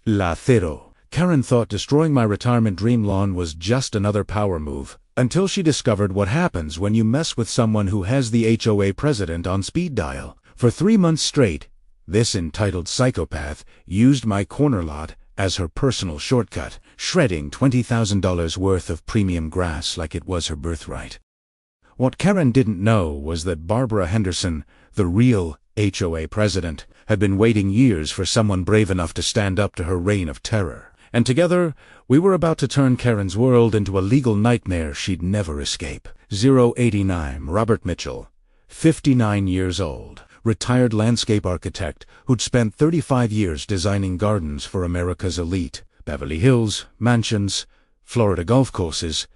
La Cero. Karen thought destroying my retirement dream lawn was just another power move, until she discovered what happens when you mess with someone who has the HOA president on speed dial. For 3 months straight, this entitled psychopath used my corner lot as her personal shortcut, shredding $20,000 worth of premium grass like it was her birthright. What Karen didn't know was that Barbara Henderson, the real HOA president, had been waiting years for someone brave enough to stand up to her reign of terror. And together, we were about to turn Karen's world into a legal nightmare she'd never escape. 089 Robert Mitchell, 59 years old, retired landscape architect who'd spent 35 years designing gardens for America's elite, Beverly Hills, mansions, Florida golf courses,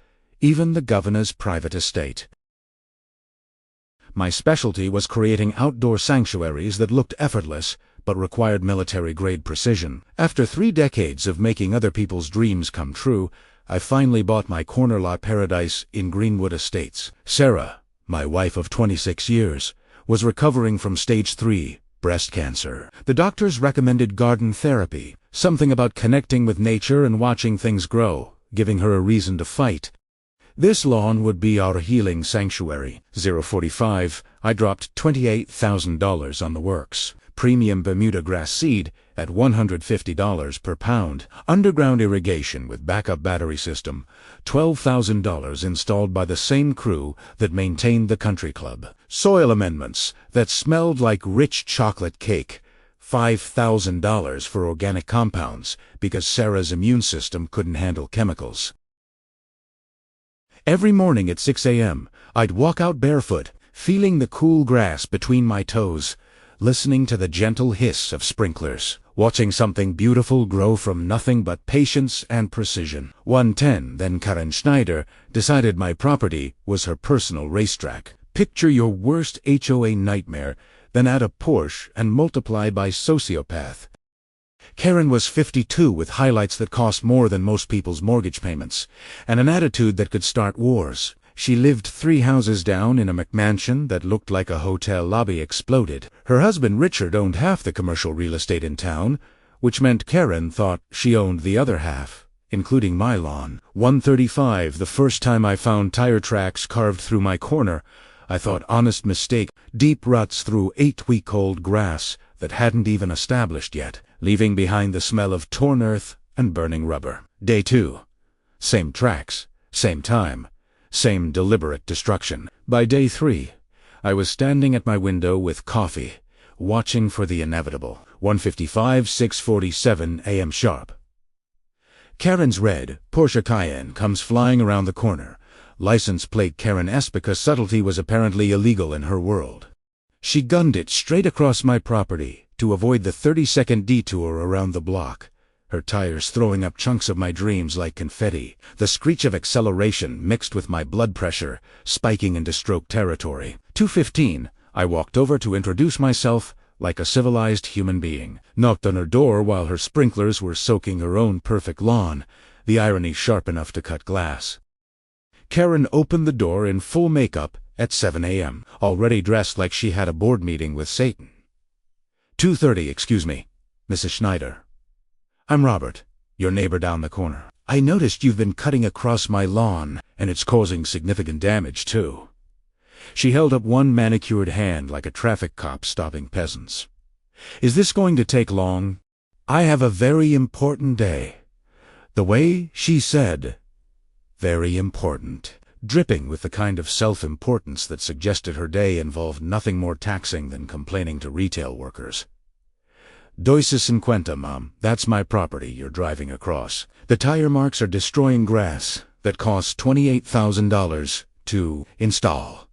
even the governor's private estate. My specialty was creating outdoor sanctuaries that looked effortless but required military-grade precision. After 3 decades of making other people's dreams come true, I finally bought my corner lot paradise in Greenwood Estates. Sarah, my wife of 26 years, was recovering from stage 3 breast cancer. The doctors recommended garden therapy, something about connecting with nature and watching things grow, giving her a reason to fight. This lawn would be our healing sanctuary. 045, I dropped $28,000 on the works. Premium Bermuda grass seed at $150 per pound. Underground irrigation with backup battery system. $12,000 installed by the same crew that maintained the country club. Soil amendments that smelled like rich chocolate cake. $5,000 for organic compounds because Sarah's immune system couldn't handle chemicals. Every morning at 6 a.m., I'd walk out barefoot, feeling the cool grass between my toes, listening to the gentle hiss of sprinklers, watching something beautiful grow from nothing but patience and precision. 110, then Karen Schneider decided my property was her personal racetrack. Picture your worst HOA nightmare, then add a Porsche and multiply by sociopath. Karen was 52 with highlights that cost more than most people's mortgage payments, and an attitude that could start wars. She lived 3 houses down in a McMansion that looked like a hotel lobby exploded. Her husband Richard owned half the commercial real estate in town, which meant Karen thought she owned the other half, including my lawn. 135, the first time I found tire tracks carved through my corner, I thought honest mistake. Deep ruts through 8-week-old grass that hadn't even established yet, leaving behind the smell of torn earth and burning rubber. Day 2. Same tracks, same time, same deliberate destruction. By day 3, I was standing at my window with coffee, watching for the inevitable. 1:55, 6:47 a.m. sharp. Karen's red Porsche Cayenne comes flying around the corner. License plate Karen S because subtlety was apparently illegal in her world. She gunned it straight across my property to avoid the 30-second detour around the block, her tires throwing up chunks of my dreams like confetti, the screech of acceleration mixed with my blood pressure spiking into stroke territory. 2:15, I walked over to introduce myself like a civilized human being, knocked on her door while her sprinklers were soaking her own perfect lawn, the irony sharp enough to cut glass. Karen opened the door in full makeup at 7 a.m., already dressed like she had a board meeting with Satan. 2:30, excuse me, Mrs. Schneider. I'm Robert, your neighbor down the corner. I noticed you've been cutting across my lawn, and it's causing significant damage, too. She held up one manicured hand like a traffic cop stopping peasants. Is this going to take long? I have a very important day. The way she said, very important, dripping with the kind of self-importance that suggested her day involved nothing more taxing than complaining to retail workers. $2.50, Mom. That's my property you're driving across. The tire marks are destroying grass that cost $28,000 to install.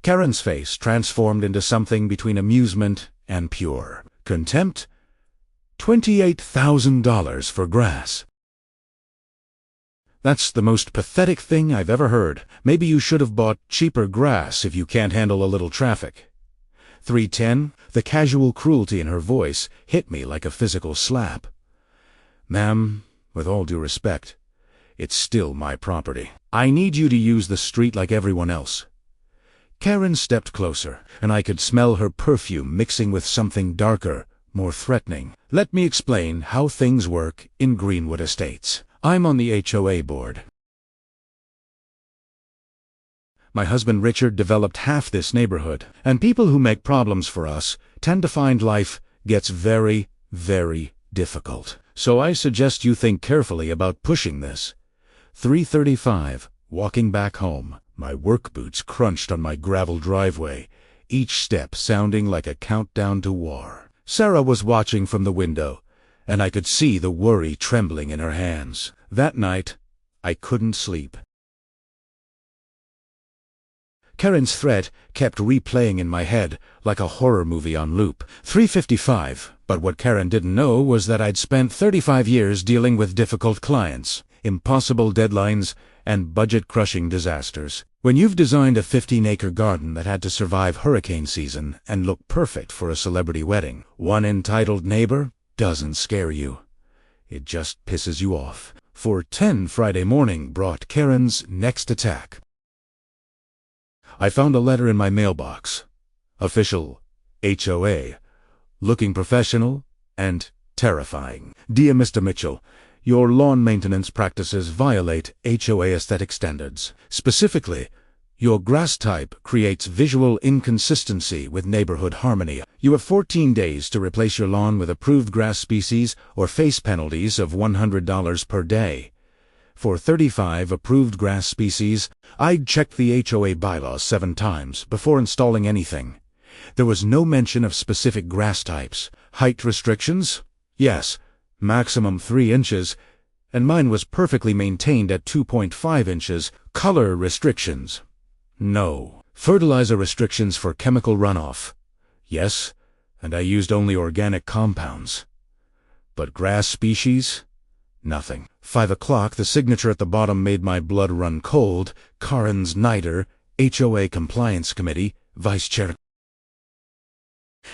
Karen's face transformed into something between amusement and pure contempt. $28,000 for grass. That's the most pathetic thing I've ever heard. Maybe you should have bought cheaper grass if you can't handle a little traffic. 3:10, the casual cruelty in her voice hit me like a physical slap. Ma'am, with all due respect, it's still my property. I need you to use the street like everyone else. Karen stepped closer, and I could smell her perfume mixing with something darker, more threatening. Let me explain how things work in Greenwood Estates. I'm on the HOA board. My husband Richard developed half this neighborhood, and people who make problems for us tend to find life gets very, very difficult. So I suggest you think carefully about pushing this. 3:35, walking back home. My work boots crunched on my gravel driveway, each step sounding like a countdown to war. Sarah was watching from the window, and I could see the worry trembling in her hands. That night, I couldn't sleep. Karen's threat kept replaying in my head like a horror movie on loop. 3:55, but what Karen didn't know was that I'd spent 35 years dealing with difficult clients, impossible deadlines, and budget-crushing disasters. When you've designed a 15-acre garden that had to survive hurricane season and look perfect for a celebrity wedding, one entitled neighbor doesn't scare you. It just pisses you off. 4:10 Friday morning brought Karen's next attack. I found a letter in my mailbox. Official, HOA, looking professional and terrifying. Dear Mr. Mitchell, your lawn maintenance practices violate HOA aesthetic standards. Specifically, your grass type creates visual inconsistency with neighborhood harmony. You have 14 days to replace your lawn with approved grass species or face penalties of $100 per day. For 35 approved grass species, I'd checked the HOA bylaws 7 times before installing anything. There was no mention of specific grass types. Height restrictions? Yes, maximum 3 inches, and mine was perfectly maintained at 2.5 inches. Color restrictions? No. Fertilizer restrictions for chemical runoff? Yes, and I used only organic compounds. But grass species? Nothing. 5 o'clock, the signature at the bottom made my blood run cold. Karen Schneider, HOA Compliance Committee, Vice Chair.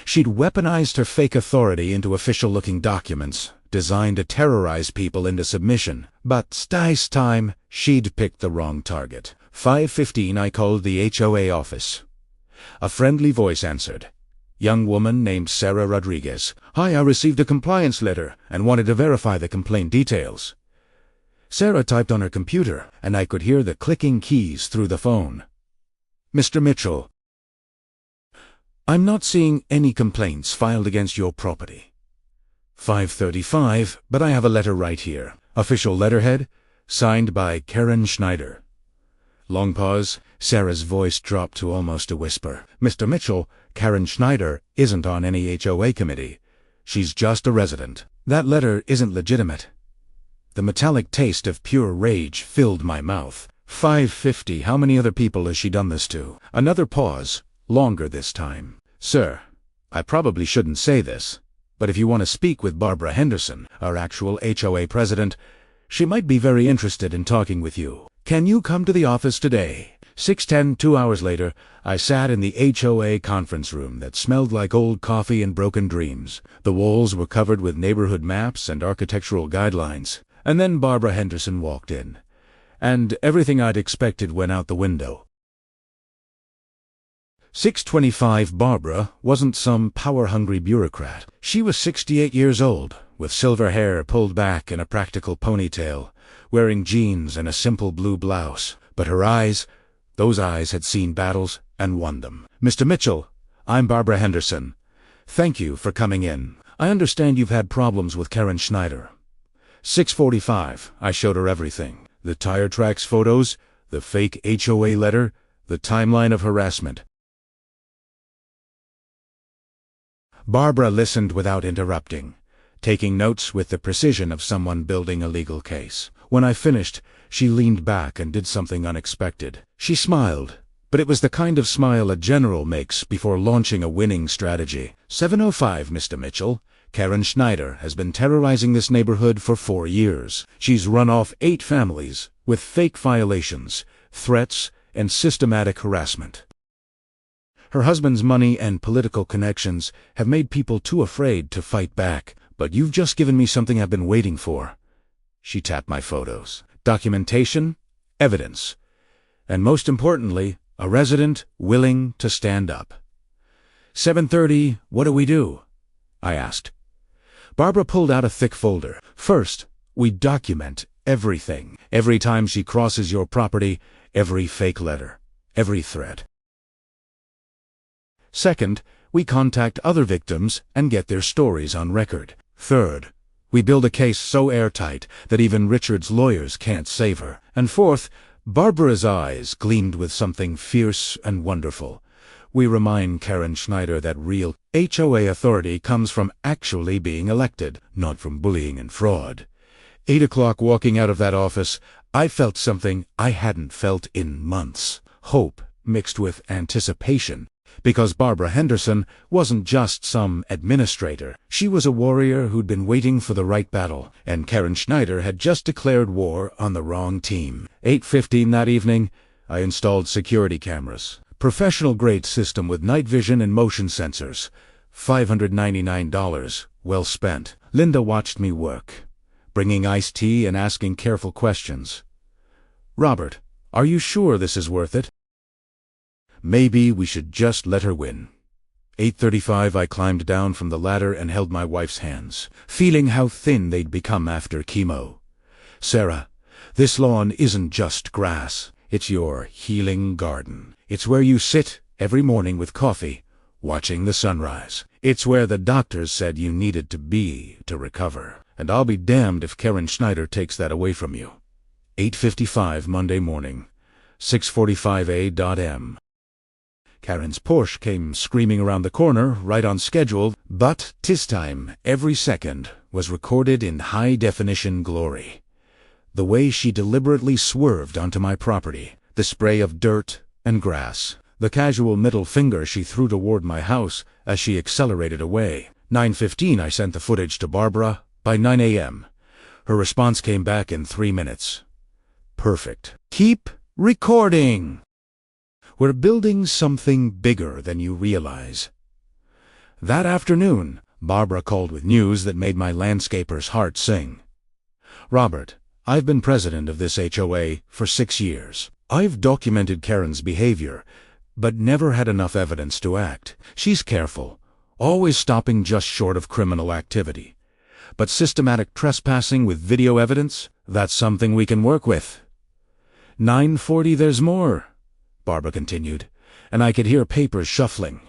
She'd weaponized her fake authority into official-looking documents, designed to terrorize people into submission. But this time, she'd picked the wrong target. 5:15, I called the HOA office. A friendly voice answered. Young woman named Sarah Rodriguez. Hi, I received a compliance letter and wanted to verify the complaint details. Sarah typed on her computer, and I could hear the clicking keys through the phone. Mr. Mitchell, I'm not seeing any complaints filed against your property. 5:35, but I have a letter right here. Official letterhead, signed by Karen Schneider. Long pause. Sarah's voice dropped to almost a whisper. Mr. Mitchell, Karen Schneider isn't on any HOA committee. She's just a resident. That letter isn't legitimate. The metallic taste of pure rage filled my mouth. 5:50, how many other people has she done this to? Another pause, longer this time. Sir, I probably shouldn't say this, but if you want to speak with Barbara Henderson, our actual HOA president, she might be very interested in talking with you. Can you come to the office today? 6:10, 2 hours later, I sat in the HOA conference room that smelled like old coffee and broken dreams. The walls were covered with neighborhood maps and architectural guidelines. And then Barbara Henderson walked in, and everything I'd expected went out the window. 6:25, Barbara wasn't some power-hungry bureaucrat. She was 68 years old, with silver hair pulled back in a practical ponytail, wearing jeans and a simple blue blouse. But her eyes, those eyes had seen battles and won them. Mr. Mitchell, I'm Barbara Henderson. Thank you for coming in. I understand you've had problems with Karen Schneider. 6:45, I showed her everything. The tire tracks photos, the fake HOA letter, the timeline of harassment. Barbara listened without interrupting, taking notes with the precision of someone building a legal case. When I finished, she leaned back and did something unexpected. She smiled, but it was the kind of smile a general makes before launching a winning strategy. 7:05, Mr. Mitchell. Karen Schneider has been terrorizing this neighborhood for 4 years. She's run off 8 families with fake violations, threats, and systematic harassment. Her husband's money and political connections have made people too afraid to fight back. But you've just given me something I've been waiting for. She tapped my photos. Documentation, evidence, and most importantly, a resident willing to stand up. 7:30, what do we do? I asked. Barbara pulled out a thick folder. First, we document everything. Every time she crosses your property, every fake letter, every threat. Second, we contact other victims and get their stories on record. Third, we build a case so airtight that even Richard's lawyers can't save her. And fourth, Barbara's eyes gleamed with something fierce and wonderful. We remind Karen Schneider that real HOA authority comes from actually being elected, not from bullying and fraud. 8 o'clock walking out of that office, I felt something I hadn't felt in months. Hope mixed with anticipation. Because Barbara Henderson wasn't just some administrator. She was a warrior who'd been waiting for the right battle, and Karen Schneider had just declared war on the wrong team. 8:15 that evening, I installed security cameras. Professional-grade system with night vision and motion sensors. $599, well spent. Linda watched me work, bringing iced tea and asking careful questions. "Robert, are you sure this is worth it?" Maybe we should just let her win. 8:35 I climbed down from the ladder and held my wife's hands, feeling how thin they'd become after chemo. "Sarah, this lawn isn't just grass. It's your healing garden. It's where you sit every morning with coffee, watching the sunrise. It's where the doctors said you needed to be to recover. And I'll be damned if Karen Schneider takes that away from you." 8:55 Monday morning, 6:45 a.m. Karen's Porsche came screaming around the corner, right on schedule, but this time, every second was recorded in high-definition glory. The way she deliberately swerved onto my property, the spray of dirt and grass, the casual middle finger she threw toward my house as she accelerated away. 9:15 I sent the footage to Barbara. By 9 a.m., her response came back in 3 minutes. "Perfect. Keep recording. We're building something bigger than you realize." That afternoon, Barbara called with news that made my landscaper's heart sing. "Robert, I've been president of this HOA for 6 years. I've documented Karen's behavior, but never had enough evidence to act. She's careful, always stopping just short of criminal activity. But systematic trespassing with video evidence, that's something we can work with." 9:40 there's more, Barbara continued, and I could hear papers shuffling.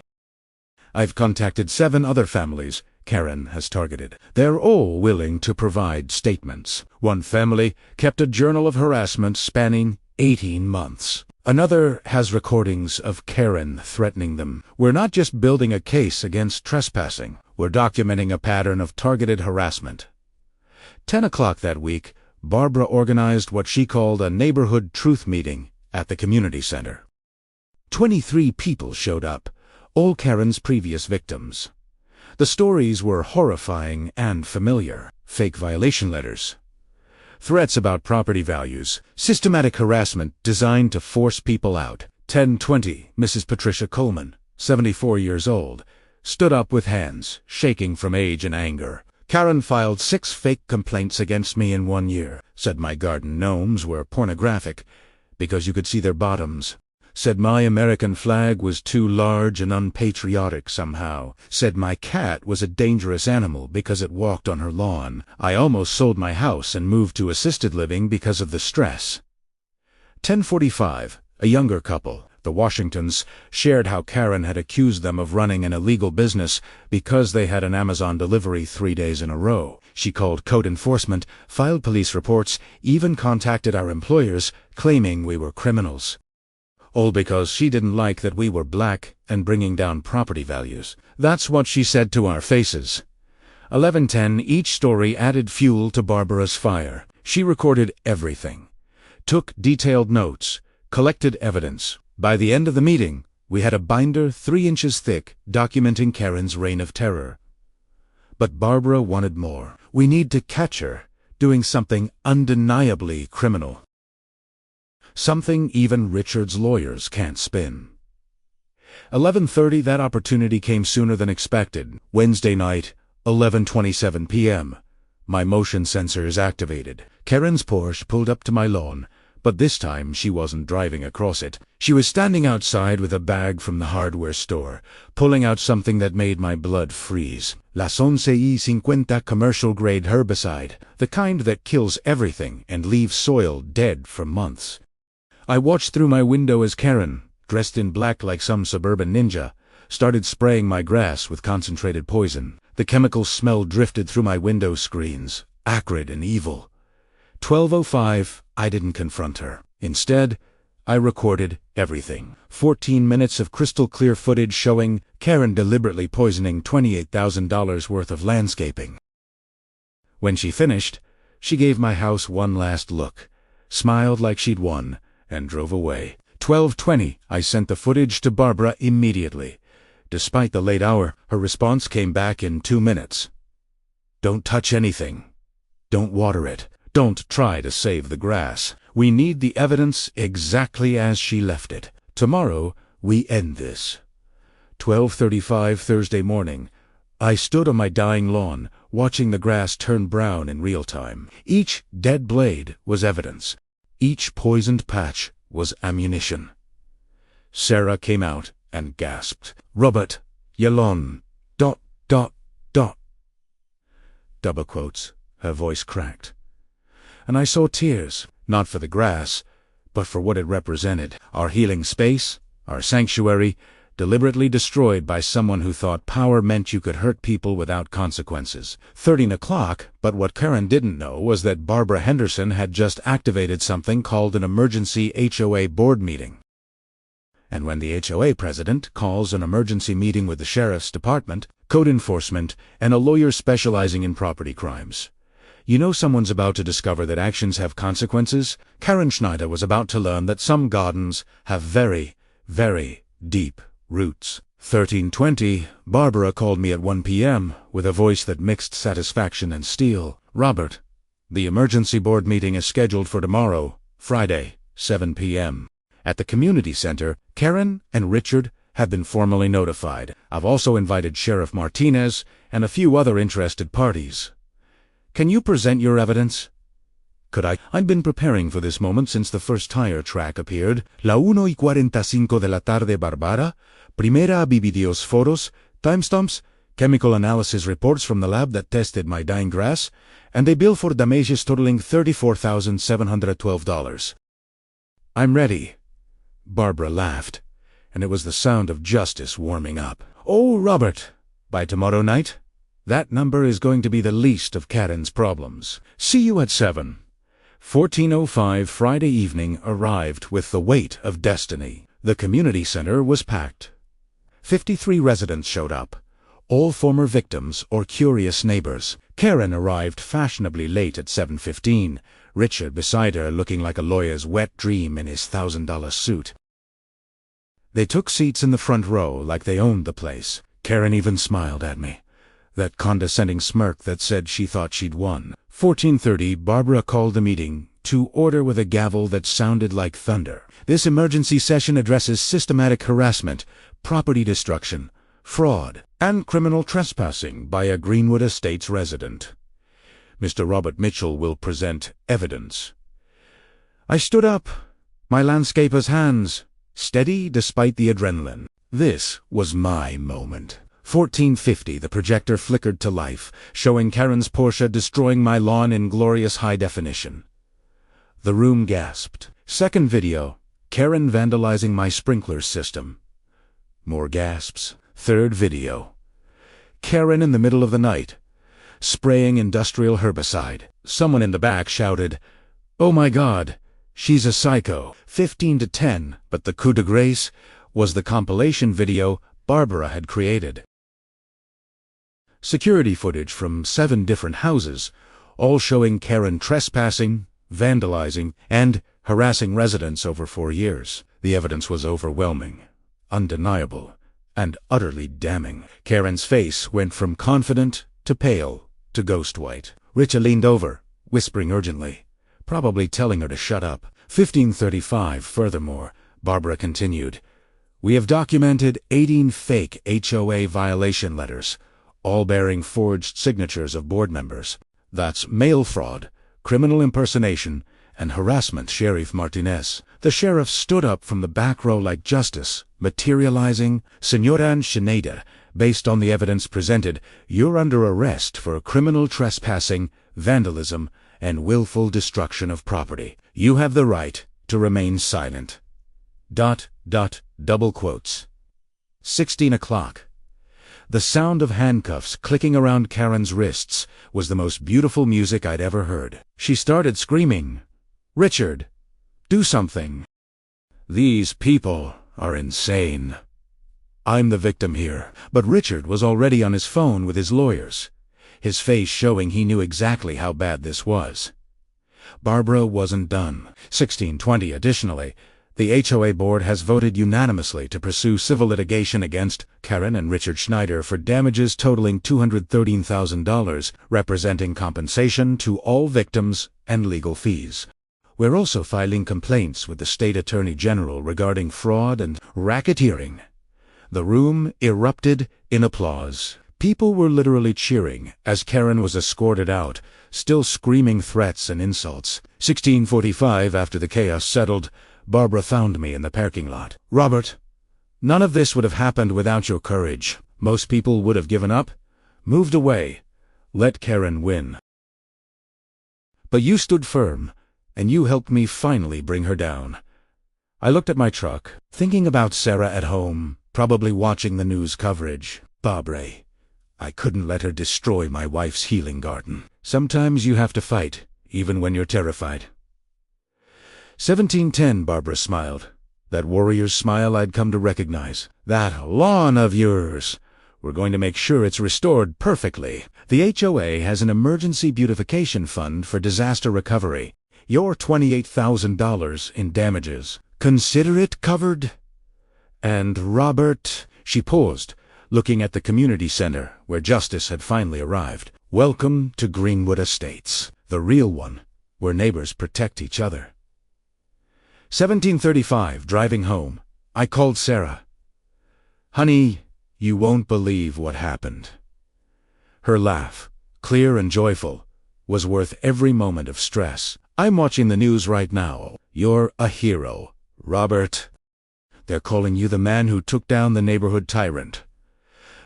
"I've contacted 7 other families Karen has targeted. They're all willing to provide statements. One family kept a journal of harassment spanning 18 months. Another has recordings of Karen threatening them. We're not just building a case against trespassing. We're documenting a pattern of targeted harassment." 10 o'clock that week, Barbara organized what she called a neighborhood truth meeting at the community center. 23 people showed up, all Karen's previous victims. The stories were horrifying and familiar. Fake violation letters, threats about property values, systematic harassment designed to force people out. 10:20, Mrs. Patricia Coleman, 74 years old, stood up with hands shaking from age and anger. "Karen filed 6 fake complaints against me in 1 year. Said my garden gnomes were pornographic because you could see their bottoms. Said my American flag was too large and unpatriotic somehow. Said my cat was a dangerous animal because it walked on her lawn. I almost sold my house and moved to assisted living because of the stress." 10:45, a younger couple, the Washingtons, shared how Karen had accused them of running an illegal business because they had an Amazon delivery 3 days in a row. She called code enforcement, filed police reports, even contacted our employers, claiming we were criminals. All because she didn't like that we were black and bringing down property values. That's what she said to our faces. 11:10, each story added fuel to Barbara's fire. She recorded everything, took detailed notes, collected evidence. By the end of the meeting, we had a binder 3 inches thick documenting Karen's reign of terror. But Barbara wanted more. "We need to catch her doing something undeniably criminal. Something even Richard's lawyers can't spin." 11:30, that opportunity came sooner than expected. Wednesday night, 11:27 p.m. My motion sensors activated. Karen's Porsche pulled up to my lawn, but this time she wasn't driving across it. She was standing outside with a bag from the hardware store, pulling out something that made my blood freeze. Las 11y50 commercial-grade herbicide, the kind that kills everything and leaves soil dead for months. I watched through my window as Karen, dressed in black like some suburban ninja, started spraying my grass with concentrated poison. The chemical smell drifted through my window screens, acrid and evil. 12:05, I didn't confront her. Instead, I recorded everything. 14 minutes of crystal-clear footage showing Karen deliberately poisoning $28,000 worth of landscaping. When she finished, she gave my house one last look, smiled like she'd won, and drove away. 12:20, I sent the footage to Barbara immediately. Despite the late hour, her response came back in 2 minutes. Don't touch anything. Don't water it. Don't try to save the grass. We need the evidence exactly as she left it. Tomorrow, we end this. 12:35 Thursday morning. I stood on my dying lawn, watching the grass turn brown in real time. Each dead blade was evidence. Each poisoned patch was ammunition. Sarah came out and gasped. Robert, Yalon, ... Double quotes. Her voice cracked. And I saw tears, not for the grass, but for what it represented. Our healing space, our sanctuary, deliberately destroyed by someone who thought power meant you could hurt people without consequences. 13 o'clock, but what Karen didn't know was that Barbara Henderson had just activated something called an emergency HOA board meeting. And when the HOA president calls an emergency meeting with the sheriff's department, code enforcement, and a lawyer specializing in property crimes, you know someone's about to discover that actions have consequences. Karen Schneider was about to learn that some gardens have very, very deep roots. 13:20, Barbara called me at 1 p.m. with a voice that mixed satisfaction and steel. Robert, the emergency board meeting is scheduled for tomorrow, Friday, 7 p.m. At the community center. Karen and Richard have been formally notified. I've also invited Sheriff Martinez and a few other interested parties. Can you present your evidence? Could I? I've been preparing for this moment since the first tire track appeared. La 1:45 de la tarde Barbara. Primera videos fotos, timestamps, chemical analysis reports from the lab that tested my dying grass, and a bill for damages totaling $34,712. I'm ready. Barbara laughed, and it was the sound of justice warming up. Oh, Robert, by tomorrow night, that number is going to be the least of Karen's problems. See you at 7. 14:05 Friday evening arrived with the weight of destiny. The community center was packed. 53 residents showed up, all former victims or curious neighbors. Karen arrived fashionably late at 7:15, Richard beside her looking like a lawyer's wet dream in his $1,000 suit. They took seats in the front row like they owned the place. Karen even smiled at me, that condescending smirk that said she thought she'd won. 14:30, Barbara called the meeting to order with a gavel that sounded like thunder. This emergency session addresses systematic harassment, property destruction, fraud, and criminal trespassing by a Greenwood Estates resident. Mr. Robert Mitchell will present evidence. I stood up, my landscaper's hands steady despite the adrenaline. This was my moment. 14:50, the projector flickered to life, showing Karen's Porsche destroying my lawn in glorious high definition. The room gasped. Second video, Karen vandalizing my sprinkler system. More gasps. Third video, Karen in the middle of the night, spraying industrial herbicide. Someone in the back shouted, "Oh my God, she's a psycho." 15:10, but the coup de grace was the compilation video Barbara had created. Security footage from 7 different houses, all showing Karen trespassing, vandalizing, and harassing residents over 4 years. The evidence was overwhelming, undeniable, and utterly damning. Karen's face went from confident to pale to ghost white. Richard leaned over, whispering urgently, probably telling her to shut up. 15:35, furthermore, Barbara continued, "We have documented 18 fake HOA violation letters, all bearing forged signatures of board members. That's mail fraud, criminal impersonation, and harassment. Sheriff Martinez. The sheriff stood up from the back row like justice, materializing. Senora Schneider, based on the evidence presented, you're under arrest for criminal trespassing, vandalism, and willful destruction of property. You have the right to remain silent. ... double quotes. 16 o'clock. The sound of handcuffs clicking around Karen's wrists was the most beautiful music I'd ever heard. She started screaming, "Richard, do something. These people are insane." I'm the victim here, but Richard was already on his phone with his lawyers, his face showing he knew exactly how bad this was. Barbara wasn't done. 16:20. Additionally, the HOA board has voted unanimously to pursue civil litigation against Karen and Richard Schneider for damages totaling $213,000, representing compensation to all victims and legal fees. We're also filing complaints with the state attorney general regarding fraud and racketeering. The room erupted in applause. People were literally cheering as Karen was escorted out, still screaming threats and insults. 16:45. After the chaos settled, Barbara found me in the parking lot. "Robert, none of this would have happened without your courage. Most people would have given up, moved away, let Karen win. But you stood firm, and you helped me finally bring her down." I looked at my truck, thinking about Sarah at home, probably watching the news coverage. Barbara, I couldn't let her destroy my wife's healing garden. Sometimes you have to fight, even when you're terrified. 17:10. Barbara smiled. That warrior's smile I'd come to recognize. "That lawn of yours. We're going to make sure it's restored perfectly. The HOA has an emergency beautification fund for disaster recovery. Your $28,000 in damages. Consider it covered. And Robert..." She paused, looking at the community center, where justice had finally arrived. "Welcome to Greenwood Estates, the real one, where neighbors protect each other." 17:35. Driving home, I called Sarah. "Honey, you won't believe what happened." Her laugh, clear and joyful, was worth every moment of stress. "I'm watching the news right now. You're a hero, Robert. They're calling you the man who took down the neighborhood tyrant.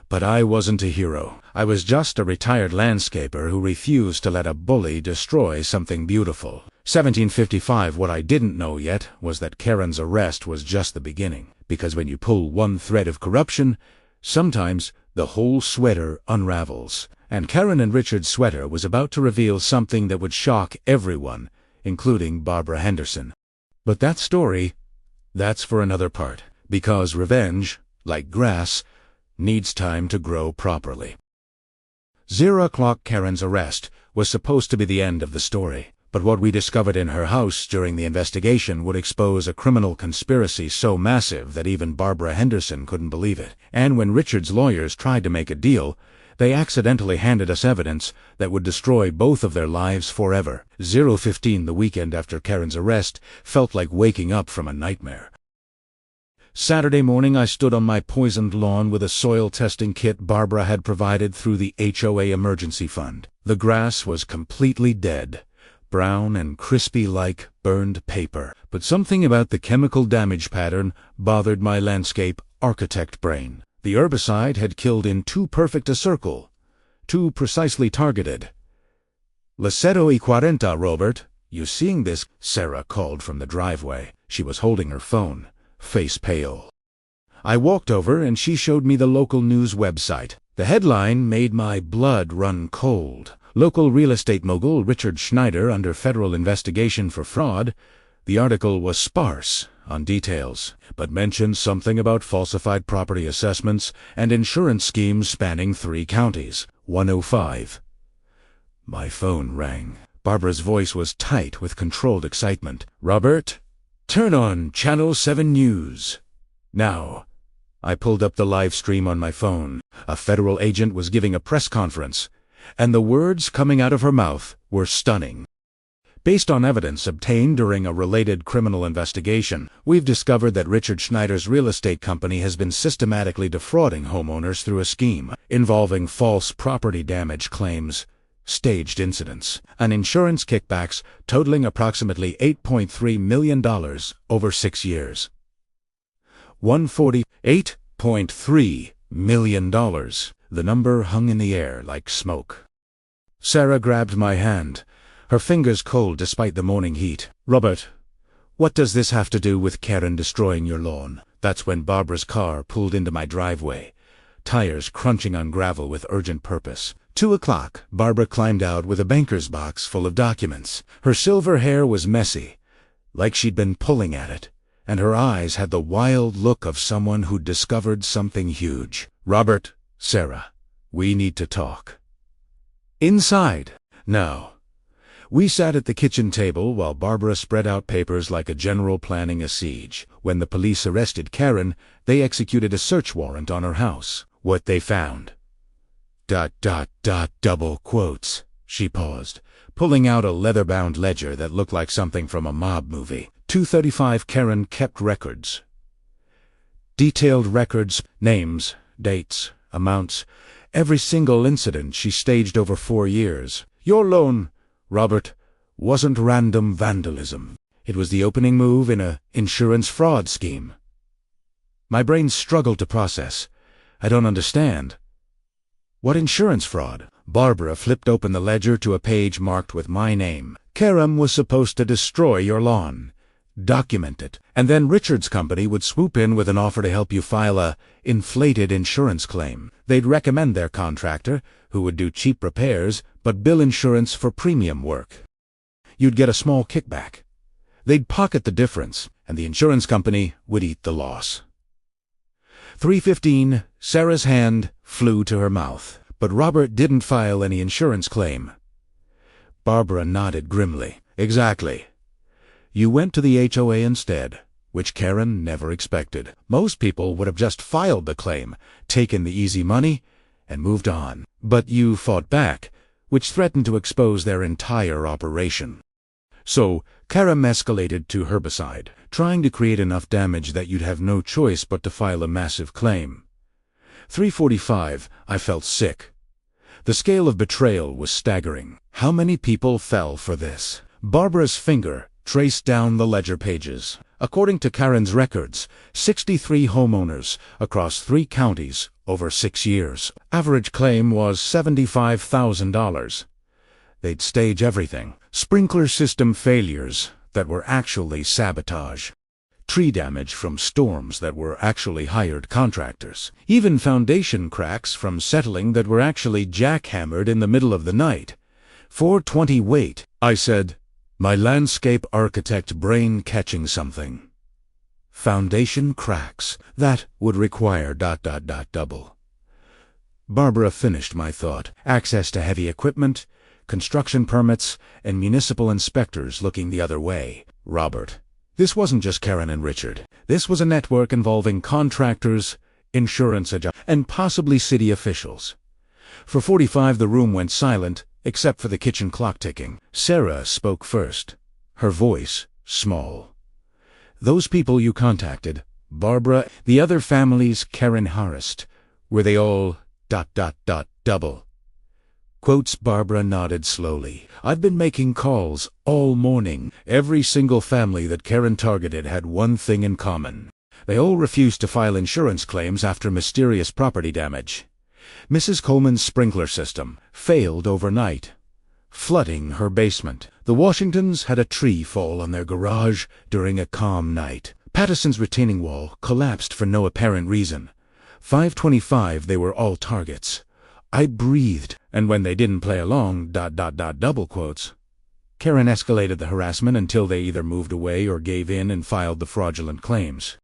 But I wasn't a hero. I was just a retired landscaper who refused to let a bully destroy something beautiful." 17:55. What I didn't know yet was that Karen's arrest was just the beginning, because when you pull one thread of corruption, sometimes the whole sweater unravels. And Karen and Richard's sweater was about to reveal something that would shock everyone, including Barbara Henderson. But that story, that's for another part, because revenge, like grass, needs time to grow properly. 0 o'clock. Karen's arrest was supposed to be the end of the story, but what we discovered in her house during the investigation would expose a criminal conspiracy so massive that even Barbara Henderson couldn't believe it. And when Richard's lawyers tried to make a deal, they accidentally handed us evidence that would destroy both of their lives forever. 0:15. The weekend after Karen's arrest felt like waking up from a nightmare. Saturday morning, I stood on my poisoned lawn with a soil testing kit Barbara had provided through the HOA emergency fund. The grass was completely dead, brown and crispy like burned paper, but something about the chemical damage pattern bothered my landscape architect brain. The herbicide had killed in too perfect a circle, too precisely targeted. "Laceto y 40, Robert. You seeing this?" Sarah called from the driveway. She was holding her phone, face pale. I walked over and she showed me the local news website. The headline made my blood run cold. "Local real estate mogul Richard Schneider under federal investigation for fraud." The article was sparse on details, but mentioned something about falsified property assessments and insurance schemes spanning 3 counties. 1:05. My phone rang. Barbara's voice was tight with controlled excitement. "Robert, turn on Channel 7 News. Now." I pulled up the live stream on my phone. A federal agent was giving a press conference, and the words coming out of her mouth were stunning. "Based on evidence obtained during a related criminal investigation, we've discovered that Richard Schneider's real estate company has been systematically defrauding homeowners through a scheme involving false property damage claims, staged incidents, and insurance kickbacks totaling approximately $8.3 million over 6 years. $148.3 million. The number hung in the air like smoke. Sarah grabbed my hand, her fingers cold despite the morning heat. "Robert, what does this have to do with Karen destroying your lawn?" That's when Barbara's car pulled into my driveway, tires crunching on gravel with urgent purpose. 2 o'clock, Barbara climbed out with a banker's box full of documents. Her silver hair was messy, like she'd been pulling at it, and her eyes had the wild look of someone who'd discovered something huge. "Robert, Sarah, we need to talk." Inside. No. We sat at the kitchen table while Barbara spread out papers like a general planning a siege. When the police arrested Karen, they executed a search warrant on her house. What they found. ... double quotes. She paused, pulling out a leather-bound ledger that looked like something from a mob movie. 235 Karen kept records. Detailed records, names, dates, amounts, every single incident she staged over 4 years. Your loan, Robert, wasn't random vandalism. It was the opening move in a insurance fraud scheme. My brain struggled to process. I don't understand. What insurance fraud? Barbara flipped open the ledger to a page marked with my name. Karen was supposed to destroy your lawn, document it, and then Richard's company would swoop in with an offer to help you file a inflated insurance claim. They'd recommend their contractor, who would do cheap repairs but bill insurance for premium work. You'd get a small kickback. They'd pocket the difference, and the insurance company would eat the loss. 3:15, Sarah's hand flew to her mouth, but Robert didn't file any insurance claim. Barbara nodded grimly. Exactly. You went to the HOA instead, which Karen never expected. Most people would have just filed the claim, taken the easy money, and moved on. But you fought back, which threatened to expose their entire operation. So, Karen escalated to herbicide, trying to create enough damage that you'd have no choice but to file a massive claim. 3:45, I felt sick. The scale of betrayal was staggering. How many people fell for this? Barbara's finger traced down the ledger pages. According to Karen's records, 63 homeowners across 3 counties over 6 years. Average claim was $75,000. They'd stage everything. Sprinkler system failures that were actually sabotage. Tree damage from storms that were actually hired contractors. Even foundation cracks from settling that were actually jackhammered in the middle of the night. 420 wait, I said, my landscape architect brain catching something. Foundation cracks. That would require ... double. Barbara finished my thought. Access to heavy equipment, construction permits, and municipal inspectors looking the other way. Robert. This wasn't just Karen and Richard. This was a network involving contractors, insurance agents, and possibly city officials. For 45 the room went silent, except for the kitchen clock ticking. Sarah spoke first, her voice small. Those people you contacted, Barbara, the other families Karen harassed, were they all ... double? Quotes. Barbara nodded slowly. I've been making calls all morning. Every single family that Karen targeted had one thing in common. They all refused to file insurance claims after mysterious property damage. Mrs. Coleman's sprinkler system failed overnight, flooding her basement. The Washingtons had a tree fall on their garage during a calm night. Patterson's retaining wall collapsed for no apparent reason. 525 they were all targets. I breathed, and when they didn't play along ... double quotes. Karen escalated the harassment until they either moved away or gave in and filed the fraudulent claims.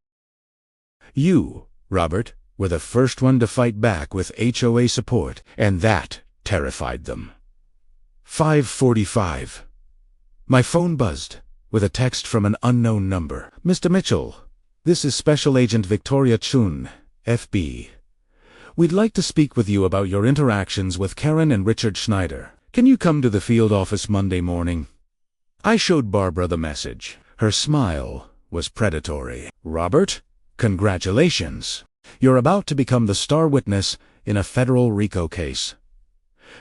You, Robert, were the first one to fight back with HOA support, and that terrified them. 5:45. My phone buzzed, with a text from an unknown number. Mr. Mitchell, this is Special Agent Victoria Chun, FB. We'd like to speak with you about your interactions with Karen and Richard Schneider. Can you come to the field office Monday morning? I showed Barbara the message. Her smile was predatory. Robert, congratulations. You're about to become the star witness in a federal RICO case.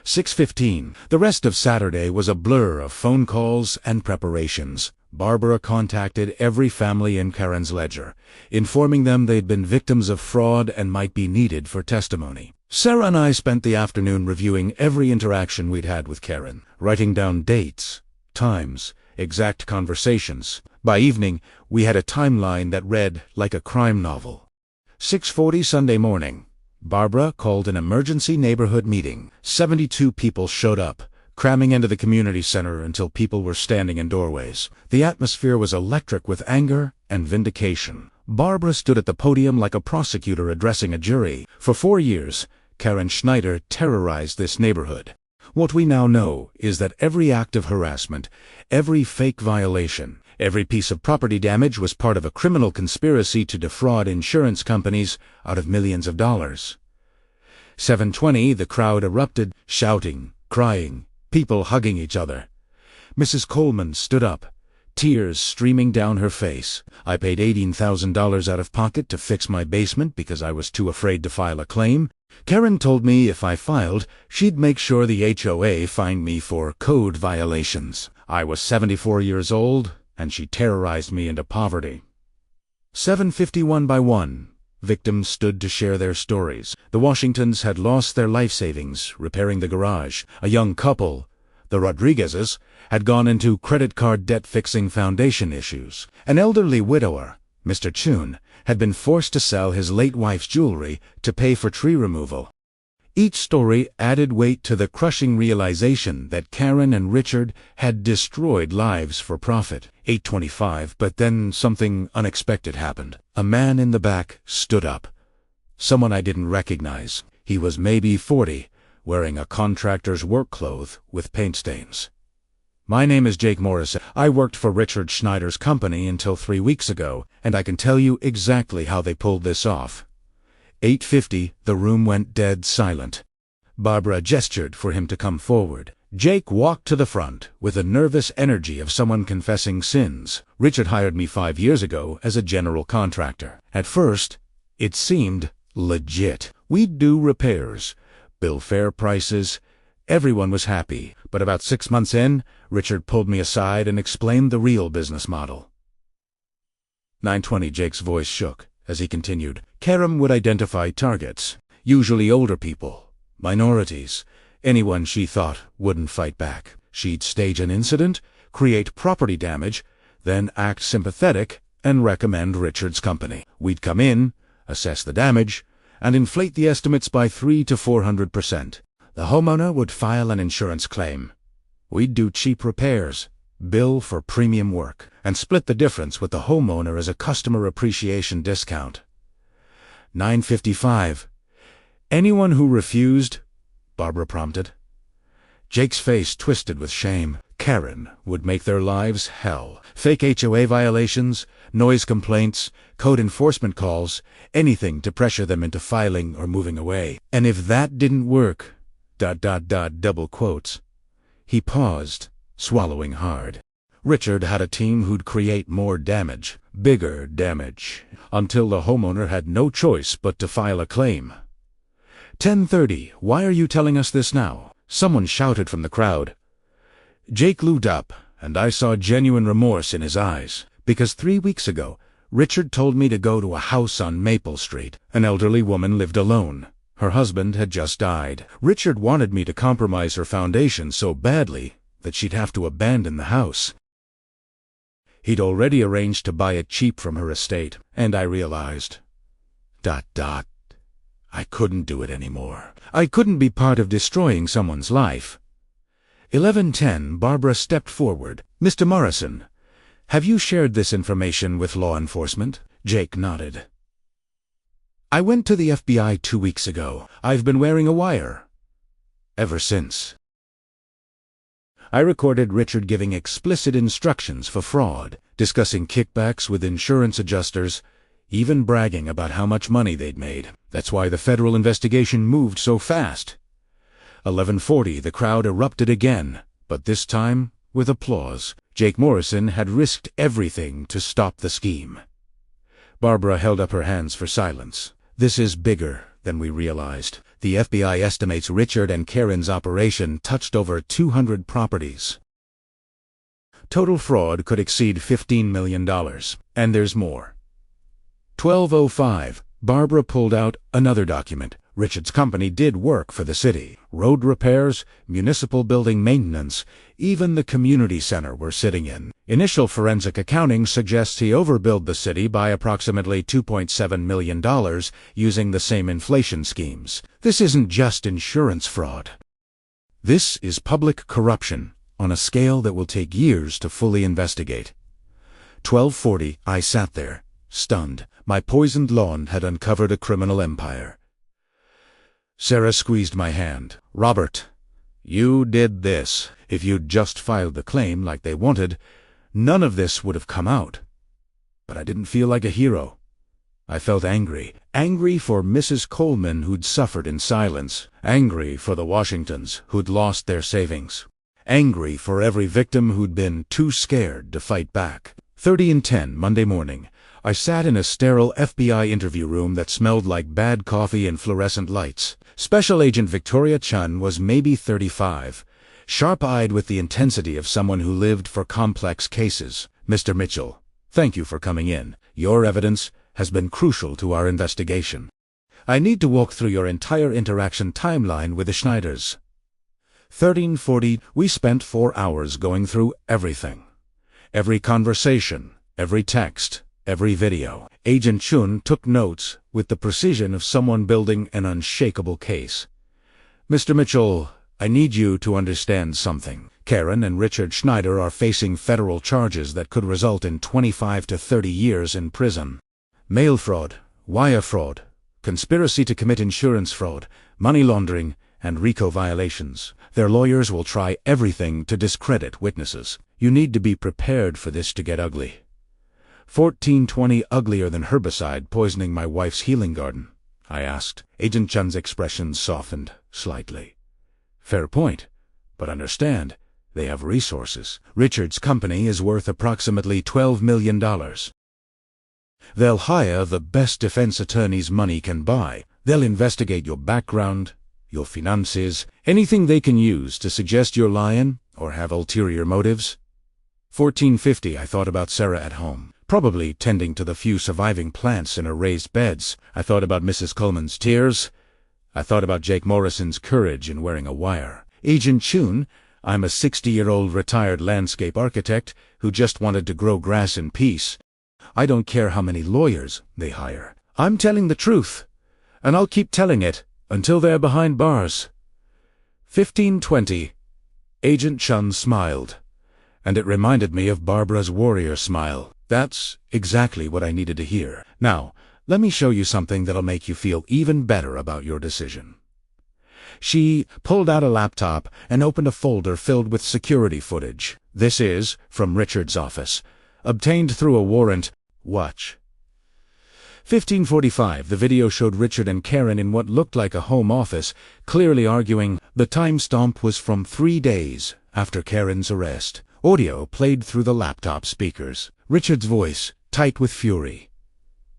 6:15. The rest of Saturday was a blur of phone calls and preparations. Barbara contacted every family in Karen's ledger, informing them they'd been victims of fraud and might be needed for testimony. Sarah and I spent the afternoon reviewing every interaction we'd had with Karen, writing down dates, times, exact conversations. By evening, we had a timeline that read like a crime novel. 6:40 Sunday morning. Barbara called an emergency neighborhood meeting. 72 people showed up, cramming into the community center until people were standing in doorways. The atmosphere was electric with anger and vindication. Barbara stood at the podium like a prosecutor addressing a jury. For 4 years, Karen Schneider terrorized this neighborhood. What we now know is that every act of harassment, every fake violation, every piece of property damage was part of a criminal conspiracy to defraud insurance companies out of millions of dollars. 7:20, the crowd erupted, shouting, crying, people hugging each other. Mrs. Coleman stood up, tears streaming down her face. I paid $18,000 out of pocket to fix my basement because I was too afraid to file a claim. Karen told me if I filed, she'd make sure the HOA fined me for code violations. I was 74 years old, and she terrorized me into poverty. 7:51 by 1. Victims stood to share their stories. The Washingtons had lost their life savings repairing the garage. A young couple, the Rodriguezes, had gone into credit card debt-fixing foundation issues. An elderly widower, Mr. Chun, had been forced to sell his late wife's jewelry to pay for tree removal. Each story added weight to the crushing realization that Karen and Richard had destroyed lives for profit. 8:25, but then something unexpected happened. A man in the back stood up. Someone I didn't recognize. He was maybe 40, wearing a contractor's work clothes with paint stains. "My name is Jake Morrison. I worked for Richard Schneider's company until 3 weeks ago, and I can tell you exactly how they pulled this off." 8:50, the room went dead silent. Barbara gestured for him to come forward. Jake walked to the front with the nervous energy of someone confessing sins. "Richard hired me 5 years ago as a general contractor. At first, it seemed legit. We'd do repairs, bill fair prices. Everyone was happy. But about 6 months in, Richard pulled me aside and explained the real business model." 9:20, Jake's voice shook as he continued. "Karen would identify targets, usually older people, minorities, anyone she thought wouldn't fight back. She'd stage an incident, create property damage, then act sympathetic and recommend Richard's company. We'd come in, assess the damage, and inflate the estimates by 300 to 400%. The homeowner would file an insurance claim. We'd do cheap repairs, bill for premium work, and split the difference with the homeowner as a customer appreciation discount." 9:55. "Anyone who refused," Barbara prompted. Jake's face twisted with shame. "Karen would make their lives hell. Fake HOA violations, noise complaints, code enforcement calls, anything to pressure them into filing or moving away. And if that didn't work, ... double quotes." He paused, swallowing hard. "Richard had a team who'd create more damage, bigger damage, until the homeowner had no choice but to file a claim." 10:30. "Why are you telling us this now?" Someone shouted from the crowd. Jake looked up, and I saw genuine remorse in his eyes. "Because 3 weeks ago, Richard told me to go to a house on Maple Street. An elderly woman lived alone. Her husband had just died. Richard wanted me to compromise her foundation so badly that she'd have to abandon the house. He'd already arranged to buy it cheap from her estate, and I realized... I couldn't do it anymore. I couldn't be part of destroying someone's life." 11:10, Barbara stepped forward. "Mr. Morrison, have you shared this information with law enforcement?" Jake nodded. "I went to the FBI 2 weeks ago. I've been wearing a wire ever since. I recorded Richard giving explicit instructions for fraud, discussing kickbacks with insurance adjusters, even bragging about how much money they'd made. That's why the federal investigation moved so fast." 11:40, the crowd erupted again, but this time with applause. Jake Morrison had risked everything to stop the scheme. Barbara held up her hands for silence. "This is bigger Then we realized. The FBI estimates Richard and Karen's operation touched over 200 properties. Total fraud could exceed $15 million. And there's more. 12:05, Barbara pulled out another document. Richard's company did work for the city. Road repairs, municipal building maintenance, even the community center we're sitting in. Initial forensic accounting suggests he overbilled the city by approximately $2.7 million using the same inflation schemes. This isn't just insurance fraud. This is public corruption on a scale that will take years to fully investigate. 12:40, I sat there, stunned. My poisoned lawn had uncovered a criminal empire. Sarah squeezed my hand. Robert, you did this. If you'd just filed the claim like they wanted, none of this would have come out. But I didn't feel like a hero. I felt angry. Angry for Mrs. Coleman, who'd suffered in silence. Angry for the Washingtons, who'd lost their savings. Angry for every victim who'd been too scared to fight back. 30:10 Monday morning. I sat in a sterile FBI interview room that smelled like bad coffee and fluorescent lights. Special Agent Victoria Chun was maybe 35, sharp-eyed with the intensity of someone who lived for complex cases. Mr. Mitchell, thank you for coming in. Your evidence has been crucial to our investigation. I need to walk through your entire interaction timeline with the Schneiders. 13:40, we spent 4 hours going through everything. Every conversation, every text, every video. Agent Chun took notes with the precision of someone building an unshakable case. Mr. Mitchell, I need you to understand something. Karen and Richard Schneider are facing federal charges that could result in 25 to 30 years in prison. Mail fraud, wire fraud, conspiracy to commit insurance fraud, money laundering, and RICO violations. Their lawyers will try everything to discredit witnesses. You need to be prepared for this to get ugly. 1420 uglier than herbicide poisoning my wife's healing garden, I asked. Agent Chun's expression softened slightly. Fair point, but understand, they have resources. Richard's company is worth approximately $12 million. They'll hire the best defense attorneys money can buy. They'll investigate your background, your finances, anything they can use to suggest you're lying or have ulterior motives. 1450, I thought about Sarah at home, probably tending to the few surviving plants in her raised beds. I thought about Mrs. Coleman's tears. I thought about Jake Morrison's courage in wearing a wire. Agent Chun, I'm a 60-year-old retired landscape architect who just wanted to grow grass in peace. I don't care how many lawyers they hire. I'm telling the truth, and I'll keep telling it until they're behind bars. 1520. Agent Chun smiled, and it reminded me of Barbara's warrior smile. That's exactly what I needed to hear. Now, let me show you something that'll make you feel even better about your decision. She pulled out a laptop and opened a folder filled with security footage. This is from Richard's office, obtained through a warrant. Watch. 1545, the video showed Richard and Karen in what looked like a home office, clearly arguing. The timestamp was from 3 days after Karen's arrest. Audio played through the laptop speakers. Richard's voice, tight with fury.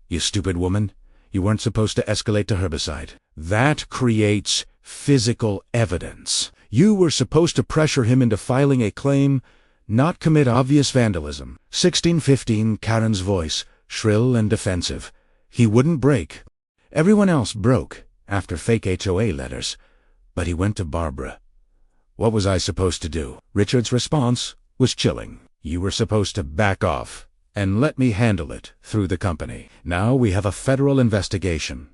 You stupid woman. You weren't supposed to escalate to herbicide. That creates physical evidence. You were supposed to pressure him into filing a claim, not commit obvious vandalism. 1615, Karen's voice, shrill and defensive. He wouldn't break. Everyone else broke after fake HOA letters, but he went to Barbara. What was I supposed to do? Richard's response was chilling. You were supposed to back off and let me handle it through the company. Now we have a federal investigation.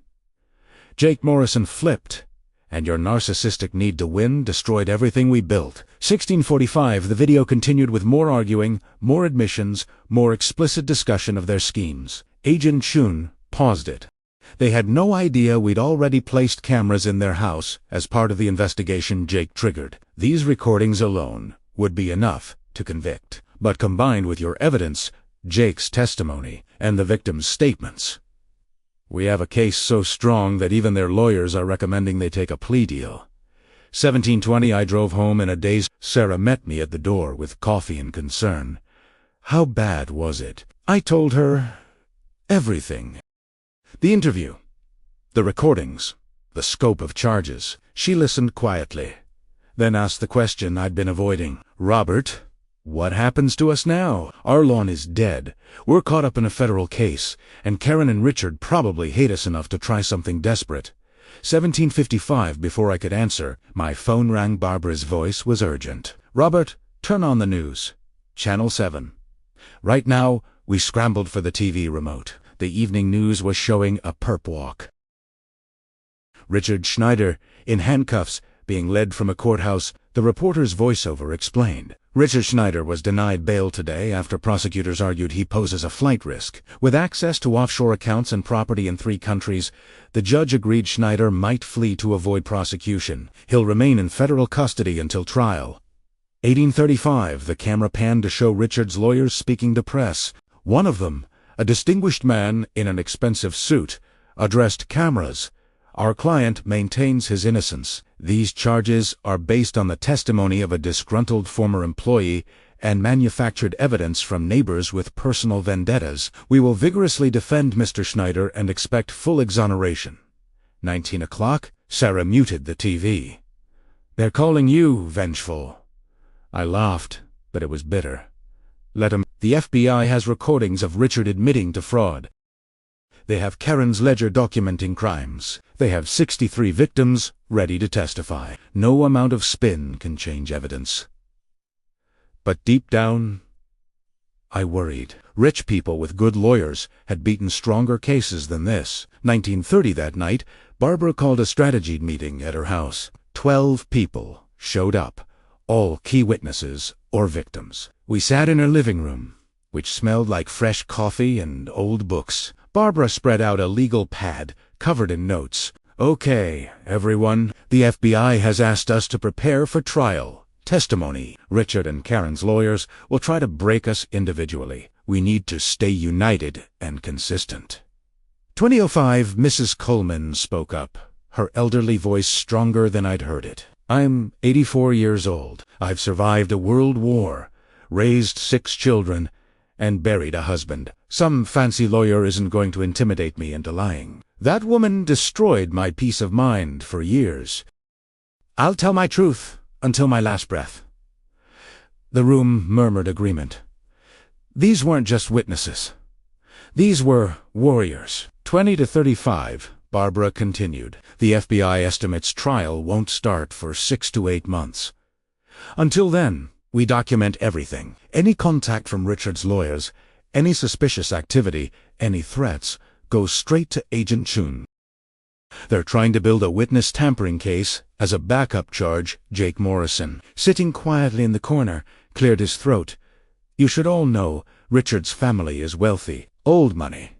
Jake Morrison flipped, and your narcissistic need to win destroyed everything we built. 1645, the video continued with more arguing, more admissions, more explicit discussion of their schemes. Agent Chun paused it. They had no idea we'd already placed cameras in their house as part of the investigation Jake triggered. These recordings alone would be enough to convict. But combined with your evidence, Jake's testimony, and the victim's statements, we have a case so strong that even their lawyers are recommending they take a plea deal. 1720, I drove home in a daze. Sarah met me at the door with coffee and concern. How bad was it? I told her everything. The interview, the recordings, the scope of charges. She listened quietly, then asked the question I'd been avoiding. "Robert, what happens to us now? Our lawn is dead. We're caught up in a federal case, and Karen and Richard probably hate us enough to try something desperate." 17:55 before I could answer, my phone rang. Barbara's voice was urgent. "Robert, turn on the news. Channel 7. Right now." We scrambled for the TV remote. The evening news was showing a perp walk. Richard Schneider, in handcuffs, being led from a courthouse, the reporter's voiceover explained. Richard Schneider was denied bail today after prosecutors argued he poses a flight risk. With access to offshore accounts and property in 3 countries, the judge agreed Schneider might flee to avoid prosecution. He'll remain in federal custody until trial. 1835, the camera panned to show Richard's lawyers speaking to press. One of them, a distinguished man in an expensive suit, addressed cameras. "Our client maintains his innocence. These charges are based on the testimony of a disgruntled former employee and manufactured evidence from neighbors with personal vendettas. We will vigorously defend Mr. Schneider and expect full exoneration." 19 o'clock, Sarah muted the TV. "They're calling you vengeful." I laughed, but it was bitter. Let him. The FBI has recordings of Richard admitting to fraud. They have Karen's ledger documenting crimes. They have 63 victims ready to testify. No amount of spin can change evidence. But deep down, I worried. Rich people with good lawyers had beaten stronger cases than this. 1930 that night, Barbara called a strategy meeting at her house. 12 people showed up, all key witnesses or victims. We sat in her living room, which smelled like fresh coffee and old books. Barbara spread out a legal pad, covered in notes. "Okay, everyone, the FBI has asked us to prepare for trial. Testimony. Richard and Karen's lawyers will try to break us individually. We need to stay united and consistent." 20:05, Mrs. Coleman spoke up, her elderly voice stronger than I'd heard it. "I'm 84 years old. I've survived a world war, raised 6 children, and buried a husband. Some fancy lawyer isn't going to intimidate me into lying. That woman destroyed my peace of mind for years. I'll tell my truth until my last breath." The room murmured agreement. These weren't just witnesses. These were warriors. 20:35, Barbara continued. "The FBI estimates trial won't start for 6 to 8 months. Until then, we document everything. Any contact from Richard's lawyers, any suspicious activity, any threats, goes straight to Agent Chun. They're trying to build a witness tampering case as a backup charge." Jake Morrison, sitting quietly in the corner, cleared his throat. "You should all know Richard's family is wealthy. Old money.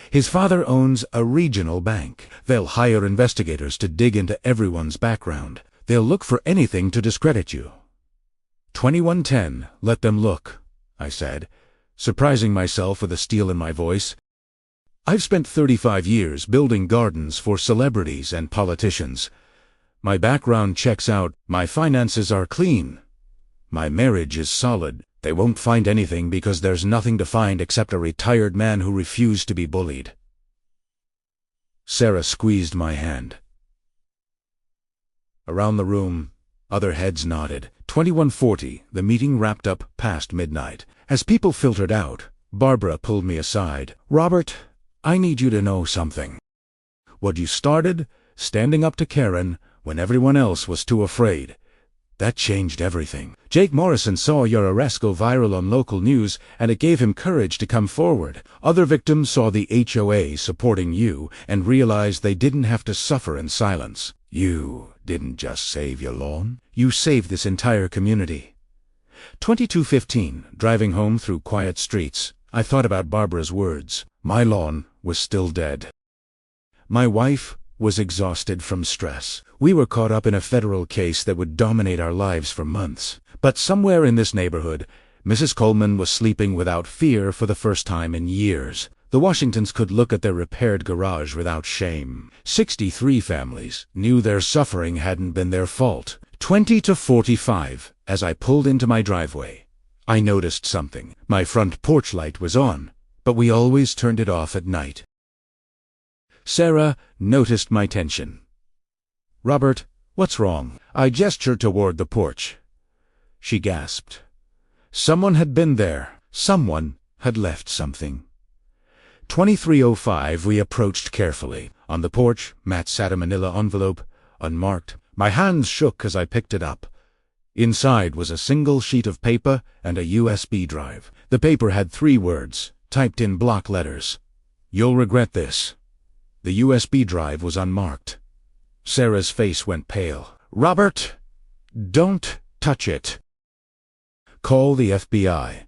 His father owns a regional bank. They'll hire investigators to dig into everyone's background. They'll look for anything to discredit you." 21:10, "Let them look," I said, surprising myself with a steel in my voice. "I've spent 35 years building gardens for celebrities and politicians. My background checks out. My finances are clean. My marriage is solid. They won't find anything because there's nothing to find except a retired man who refused to be bullied." Sarah squeezed my hand. Around the room, other heads nodded. 21:40, the meeting wrapped up past midnight. As people filtered out, Barbara pulled me aside. "Robert, I need you to know something. What you started, standing up to Karen, when everyone else was too afraid, that changed everything. Jake Morrison saw your arrest go viral on local news, and it gave him courage to come forward. Other victims saw the HOA supporting you and realized they didn't have to suffer in silence. You didn't just save your lawn, you saved this entire community." 22:15, driving home through quiet streets, I thought about Barbara's words. My lawn was still dead. My wife was exhausted from stress. We were caught up in a federal case that would dominate our lives for months. But somewhere in this neighborhood, Mrs. Coleman was sleeping without fear for the first time in years. The Washingtons could look at their repaired garage without shame. 63 families knew their suffering hadn't been their fault. 20:45, as I pulled into my driveway, I noticed something. My front porch light was on, but we always turned it off at night. Sarah noticed my tension. "Robert, what's wrong?" I gestured toward the porch. She gasped. Someone had been there. Someone had left something. 23:05 we approached carefully. On the porch, Matt sat a manila envelope, unmarked. My hands shook as I picked it up. Inside was a single sheet of paper and a USB drive. The paper had 3 words, typed in block letters. "You'll regret this." The USB drive was unmarked. Sarah's face went pale. "Robert, don't touch it. Call the FBI."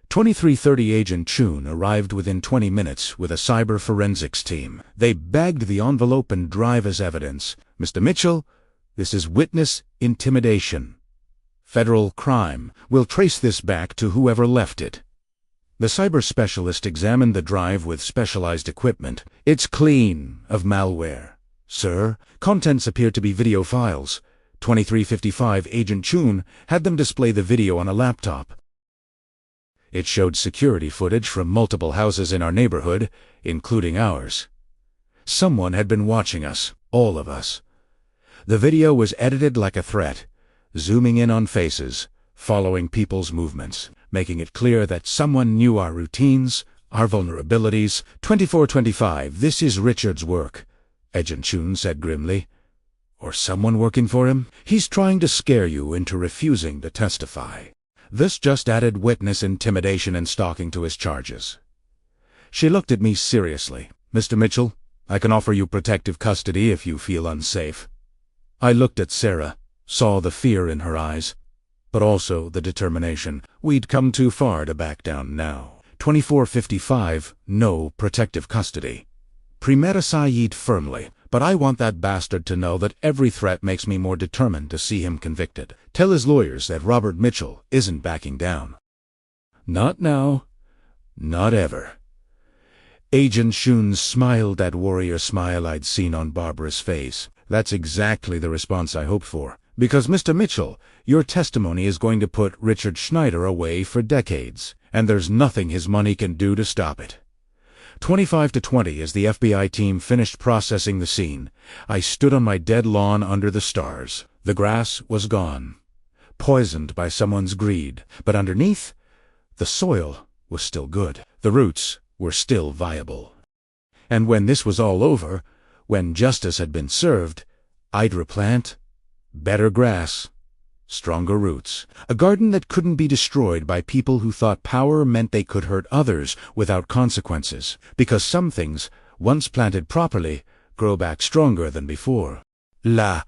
2330 Agent Chun arrived within 20 minutes with a cyber forensics team. They bagged the envelope and drive as evidence. "Mr. Mitchell, this is witness intimidation. Federal crime. We'll trace this back to whoever left it." The cyber specialist examined the drive with specialized equipment. "It's clean of malware, sir. Contents appear to be video files." 2355 Agent Chun had them display the video on a laptop. It showed security footage from multiple houses in our neighborhood, including ours. Someone had been watching us, all of us. The video was edited like a threat, zooming in on faces, following people's movements, making it clear that someone knew our routines, our vulnerabilities. 2425, this is Richard's work, Agent Chun said grimly. Or someone working for him? He's trying to scare you into refusing to testify. This just added witness intimidation and stalking to his charges. She looked at me seriously. "Mr. Mitchell, I can offer you protective custody if you feel unsafe." I looked at Sarah, saw the fear in her eyes, but also the determination. We'd come too far to back down now. 2455, no protective custody. Premedicide firmly, but I want that bastard to know that every threat makes me more determined to see him convicted. Tell his lawyers that Robert Mitchell isn't backing down. Not now. Not ever. Agent Chun smiled that warrior smile I'd seen on Barbara's face. That's exactly the response I hoped for. Because, Mr. Mitchell, your testimony is going to put Richard Schneider away for decades, and there's nothing his money can do to stop it. 25-20 as the FBI team finished processing the scene, I stood on my dead lawn under the stars. The grass was gone, poisoned by someone's greed, but underneath, the soil was still good. The roots were still viable. And when this was all over, when justice had been served, I'd replant better grass, stronger roots, a garden that couldn't be destroyed by people who thought power meant they could hurt others without consequences, because some things, once planted properly, grow back stronger than before. The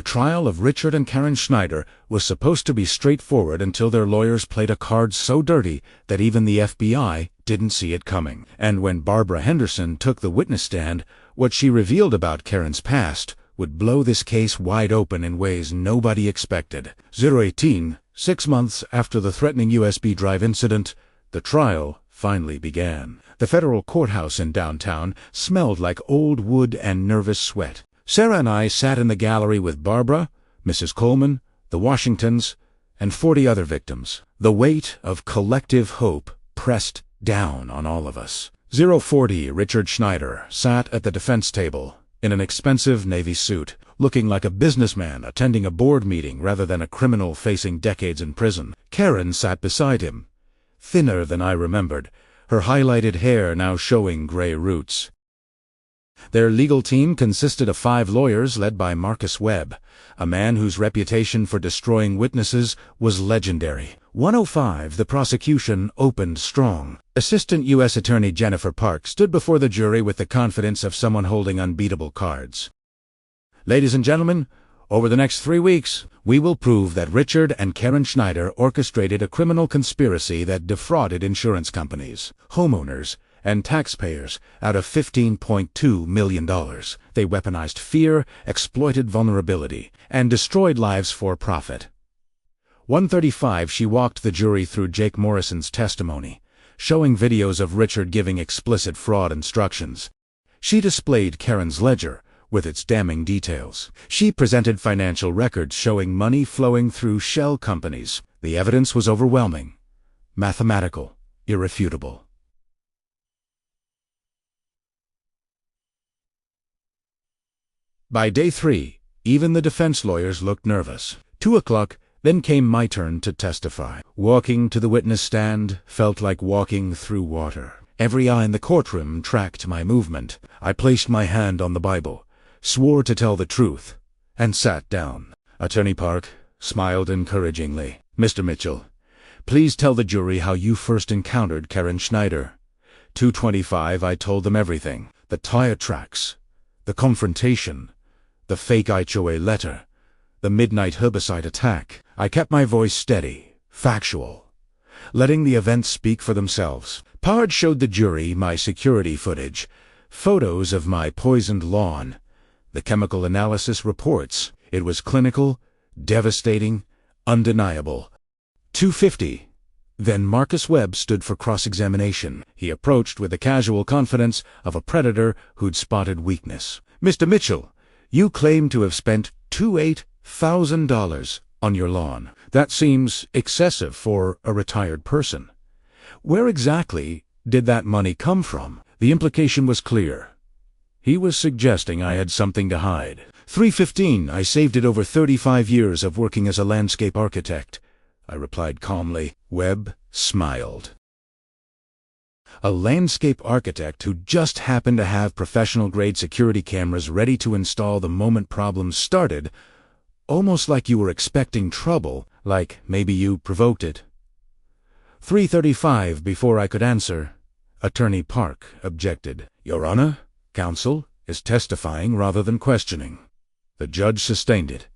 trial of Richard and Karen Schneider was supposed to be straightforward until their lawyers played a card so dirty that even the FBI didn't see it coming. And when Barbara Henderson took the witness stand, what she revealed about Karen's past would blow this case wide open in ways nobody expected. 018, 6 months after the threatening USB drive incident, the trial finally began. The federal courthouse in downtown smelled like old wood and nervous sweat. Sarah and I sat in the gallery with Barbara, Mrs. Coleman, the Washingtons, and 40 other victims. The weight of collective hope pressed down on all of us. 040 Richard Schneider sat at the defense table, in an expensive navy suit, looking like a businessman attending a board meeting rather than a criminal facing decades in prison. Karen sat beside him, thinner than I remembered, her highlighted hair now showing gray roots. Their legal team consisted of 5 lawyers led by Marcus Webb, a man whose reputation for destroying witnesses was legendary. 105, the prosecution opened strong. Assistant U.S. Attorney Jennifer Park stood before the jury with the confidence of someone holding unbeatable cards. "Ladies and gentlemen, over the next 3 weeks, we will prove that Richard and Karen Schneider orchestrated a criminal conspiracy that defrauded insurance companies, homeowners, and taxpayers out of $15.2 million. They weaponized fear, exploited vulnerability, and destroyed lives for profit." 135, she walked the jury through Jake Morrison's testimony, showing videos of Richard giving explicit fraud instructions. She displayed Karen's ledger, with its damning details. She presented financial records showing money flowing through shell companies. The evidence was overwhelming, mathematical, irrefutable. By day 3, even the defense lawyers looked nervous. 2 o'clock, then came my turn to testify. Walking to the witness stand felt like walking through water. Every eye in the courtroom tracked my movement. I placed my hand on the Bible, swore to tell the truth, and sat down. Attorney Park smiled encouragingly. Mr. Mitchell, please tell the jury how you first encountered Karen Schneider. 2:25, I told them everything. The tire tracks, the confrontation, the fake HOA letter, the midnight herbicide attack. I kept my voice steady, factual, letting the events speak for themselves. Pard showed the jury my security footage, photos of my poisoned lawn, the chemical analysis reports. It was clinical, devastating, undeniable. 2:50. Then Marcus Webb stood for cross-examination. He approached with the casual confidence of a predator who'd spotted weakness. Mr. Mitchell, you claim to have spent $28,000 on your lawn. That seems excessive for a retired person. Where exactly did that money come from? The implication was clear. He was suggesting I had something to hide. 3:15, I saved it over 35 years of working as a landscape architect, I replied calmly. Webb smiled. A landscape architect who just happened to have professional-grade security cameras ready to install the moment problems started, almost like you were expecting trouble, like maybe you provoked it. 3:35, before I could answer, Attorney Park objected. Your Honor, counsel is testifying rather than questioning. The judge sustained it.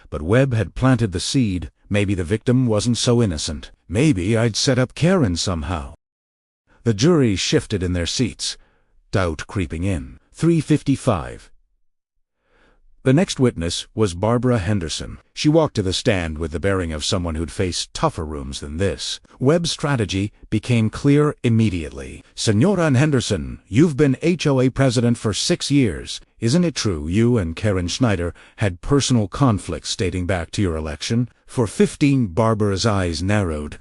But Webb had planted the seed. Maybe the victim wasn't so innocent. Maybe I'd set up Karen somehow. The jury shifted in their seats, doubt creeping in. 3:55. The next witness was Barbara Henderson. She walked to the stand with the bearing of someone who'd faced tougher rooms than this. Webb's strategy became clear immediately. Senora Henderson, you've been HOA president for 6 years. Isn't it true you and Karen Schneider had personal conflicts dating back to your election? For 15, Barbara's eyes narrowed.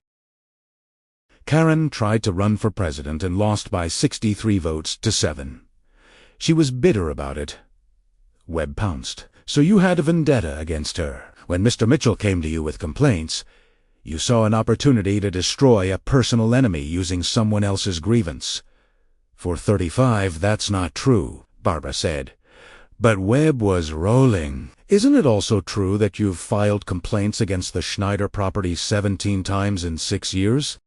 Karen tried to run for president and lost by 63 votes to 7. She was bitter about it. Webb pounced. So you had a vendetta against her. When Mr. Mitchell came to you with complaints, you saw an opportunity to destroy a personal enemy using someone else's grievance. For 35, that's not true, Barbara said. But Webb was rolling. Isn't it also true that you've filed complaints against the Schneider property 17 times in 6 years?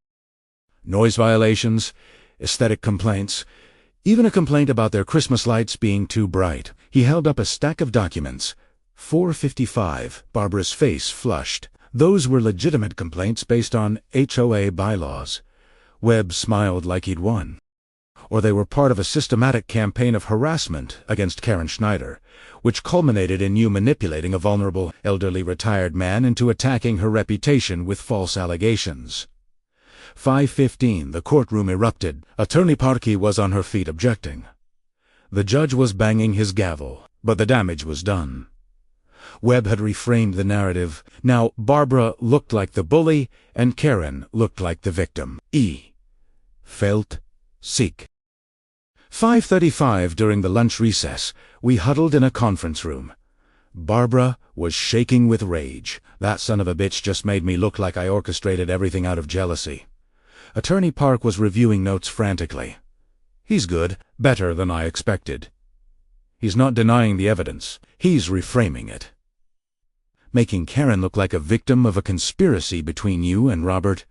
Noise violations, aesthetic complaints, even a complaint about their Christmas lights being too bright. He held up a stack of documents. 4:55. Barbara's face flushed. Those were legitimate complaints based on HOA bylaws. Webb smiled like he'd won. Or they were part of a systematic campaign of harassment against Karen Schneider, which culminated in you manipulating a vulnerable, elderly retired man into attacking her reputation with false allegations. 5:15. The courtroom erupted. Attorney Parkey was on her feet objecting. The judge was banging his gavel, but the damage was done. Webb had reframed the narrative. Now Barbara looked like the bully, and Karen looked like the victim. Felt sick. 5:35. During the lunch recess, we huddled in a conference room. Barbara was shaking with rage. That son of a bitch just made me look like I orchestrated everything out of jealousy. Attorney Park was reviewing notes frantically. He's good, better than I expected. He's not denying the evidence. He's reframing it. Making Karen look like a victim of a conspiracy between you and Robert.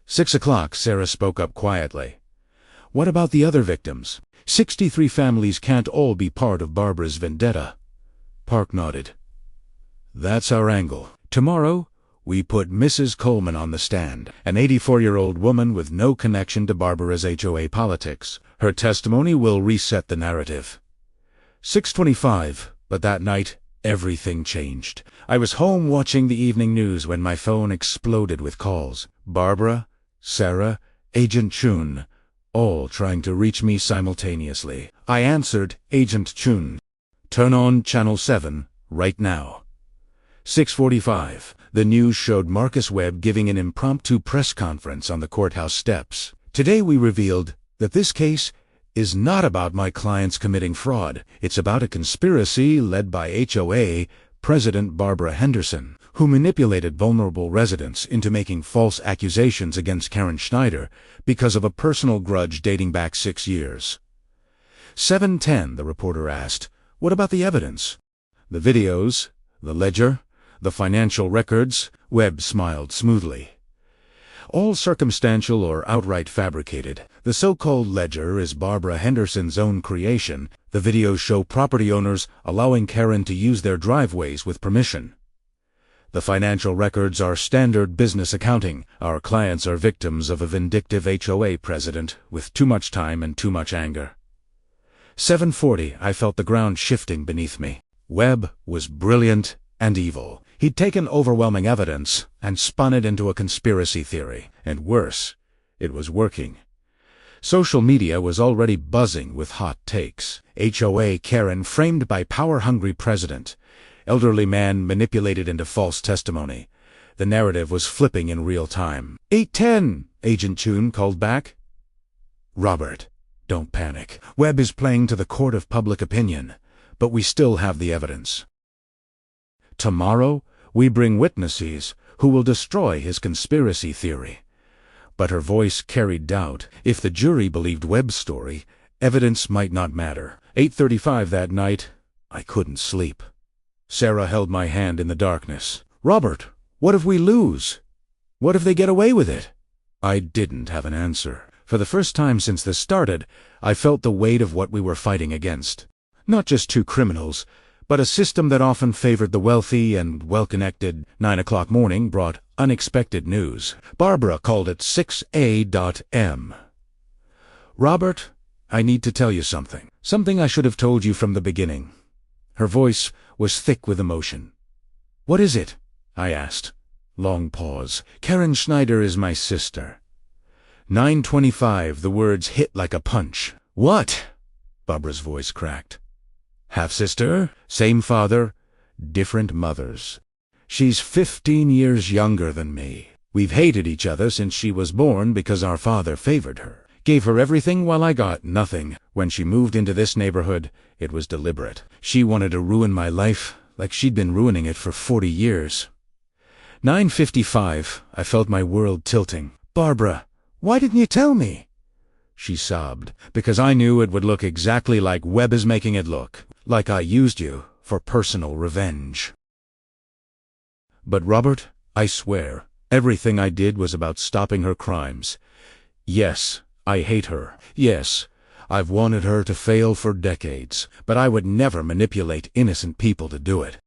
6 o'clock, Sarah spoke up quietly. What about the other victims? 63 families can't all be part of Barbara's vendetta. Park nodded. That's our angle. Tomorrow, we put Mrs. Coleman on the stand, an 84-year-old woman with no connection to Barbara's HOA politics. Her testimony will reset the narrative. 6:25, but that night, everything changed. I was home watching the evening news when my phone exploded with calls. Barbara, Sarah, Agent Chun, all trying to reach me simultaneously. I answered, Agent Chun. Turn on Channel 7, right now. 6:45. The news showed Marcus Webb giving an impromptu press conference on the courthouse steps. Today we revealed that this case is not about my clients committing fraud. It's about a conspiracy led by HOA President Barbara Henderson, who manipulated vulnerable residents into making false accusations against Karen Schneider because of a personal grudge dating back 6 years. 7:10, the reporter asked. What about the evidence? The videos, the ledger, the financial records? Webb smiled smoothly. All circumstantial or outright fabricated. The so-called ledger is Barbara Henderson's own creation. The videos show property owners allowing Karen to use their driveways with permission. The financial records are standard business accounting. Our clients are victims of a vindictive HOA president with too much time and too much anger. 7:40, I felt the ground shifting beneath me. Webb was brilliant and evil. He'd taken overwhelming evidence and spun it into a conspiracy theory. And worse, it was working. Social media was already buzzing with hot takes. HOA Karen framed by power-hungry president. Elderly man manipulated into false testimony. The narrative was flipping in real time. 8:10, Agent Chun called back. Robert, don't panic. Webb is playing to the court of public opinion, but we still have the evidence. Tomorrow, we bring witnesses who will destroy his conspiracy theory. But her voice carried doubt. If the jury believed Webb's story, evidence might not matter. 8:35 that night, I couldn't sleep. Sarah held my hand in the darkness. Robert, what if we lose? What if they get away with it? I didn't have an answer. For the first time since this started, I felt the weight of what we were fighting against. Not just two criminals, but a system that often favored the wealthy and well-connected. 9 o'clock morning brought unexpected news. Barbara called it 6A.M. Robert, I need to tell you something. Something I should have told you from the beginning. Her voice was thick with emotion. What is it? I asked. Long pause. Karen Schneider is my sister. 9:25, the words hit like a punch. What? Barbara's voice cracked. Half-sister, same father, different mothers. She's 15 years younger than me. We've hated each other since she was born because our father favored her. Gave her everything while I got nothing. When she moved into this neighborhood, it was deliberate. She wanted to ruin my life like she'd been ruining it for 40 years. 9:55, I felt my world tilting. Barbara, why didn't you tell me? She sobbed. Because I knew it would look exactly like Webb is making it look. Like I used you for personal revenge. But Robert, I swear, everything I did was about stopping her crimes. Yes, I hate her. Yes, I've wanted her to fail for decades, but I would never manipulate innocent people to do it.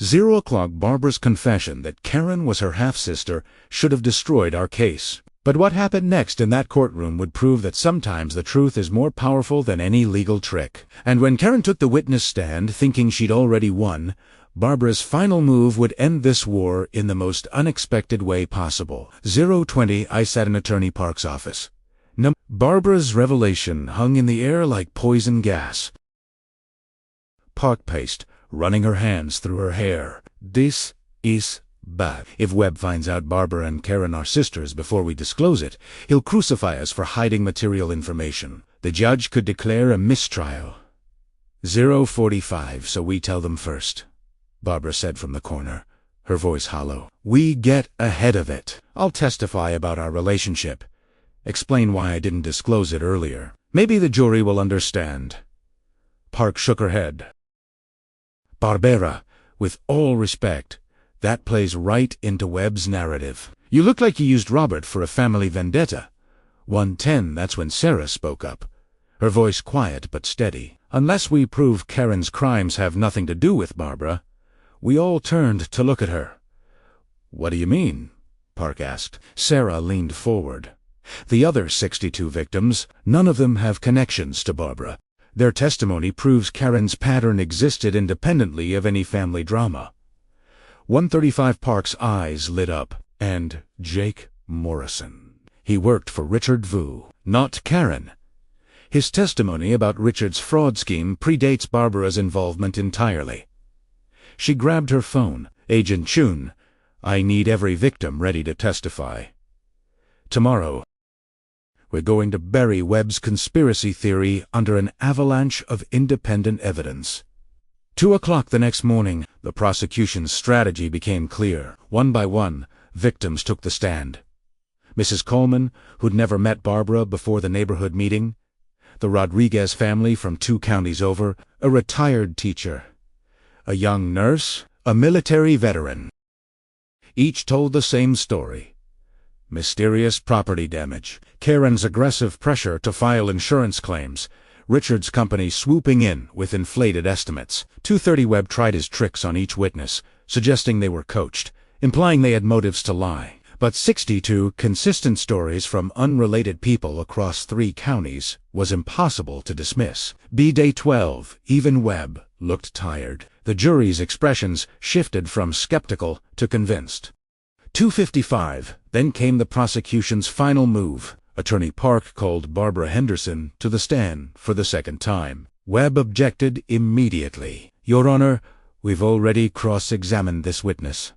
0 o'clock, Barbara's confession that Karen was her half-sister should have destroyed our case. But what happened next in that courtroom would prove that sometimes the truth is more powerful than any legal trick. And when Karen took the witness stand, thinking she'd already won, Barbara's final move would end this war in the most unexpected way possible. 0:20, I sat in Attorney Park's office. Barbara's revelation hung in the air like poison gas. Park paced, running her hands through her hair. This is bad. If Webb finds out Barbara and Karen are sisters before we disclose it, he'll crucify us for hiding material information. The judge could declare a mistrial. 0:45, so we tell them first, Barbara said from the corner, her voice hollow. We get ahead of it. I'll testify about our relationship. Explain why I didn't disclose it earlier. Maybe the jury will understand. Park shook her head. Barbara, with all respect, that plays right into Webb's narrative. You look like you used Robert for a family vendetta. 1:10, that's when Sarah spoke up. Her voice quiet but steady. Unless we prove Karen's crimes have nothing to do with Barbara. We all turned to look at her. What do you mean? Park asked. Sarah leaned forward. The other 62 victims, none of them have connections to Barbara. Their testimony proves Karen's pattern existed independently of any family drama. 1:35, Park's eyes lit up. And Jake Morrison. He worked for Richard Vu, not Karen. His testimony about Richard's fraud scheme predates Barbara's involvement entirely. She grabbed her phone. Agent Chun, I need every victim ready to testify. Tomorrow. We're going to bury Webb's conspiracy theory under an avalanche of independent evidence. 2 o'clock the next morning, the prosecution's strategy became clear. One by one, victims took the stand. Mrs. Coleman, who'd never met Barbara before the neighborhood meeting, the Rodriguez family from 2 counties over, a retired teacher, a young nurse, a military veteran. Each told the same story. Mysterious property damage, Karen's aggressive pressure to file insurance claims, Richard's company swooping in with inflated estimates. 2:30 Webb tried his tricks on each witness, suggesting they were coached, implying they had motives to lie. But 62 consistent stories from unrelated people across 3 counties was impossible to dismiss. Day 12, even Webb looked tired. The jury's expressions shifted from skeptical to convinced. 2:55, then came the prosecution's final move. Attorney Park called Barbara Henderson to the stand for the second time. Webb objected immediately. "Your Honor, we've already cross-examined this witness."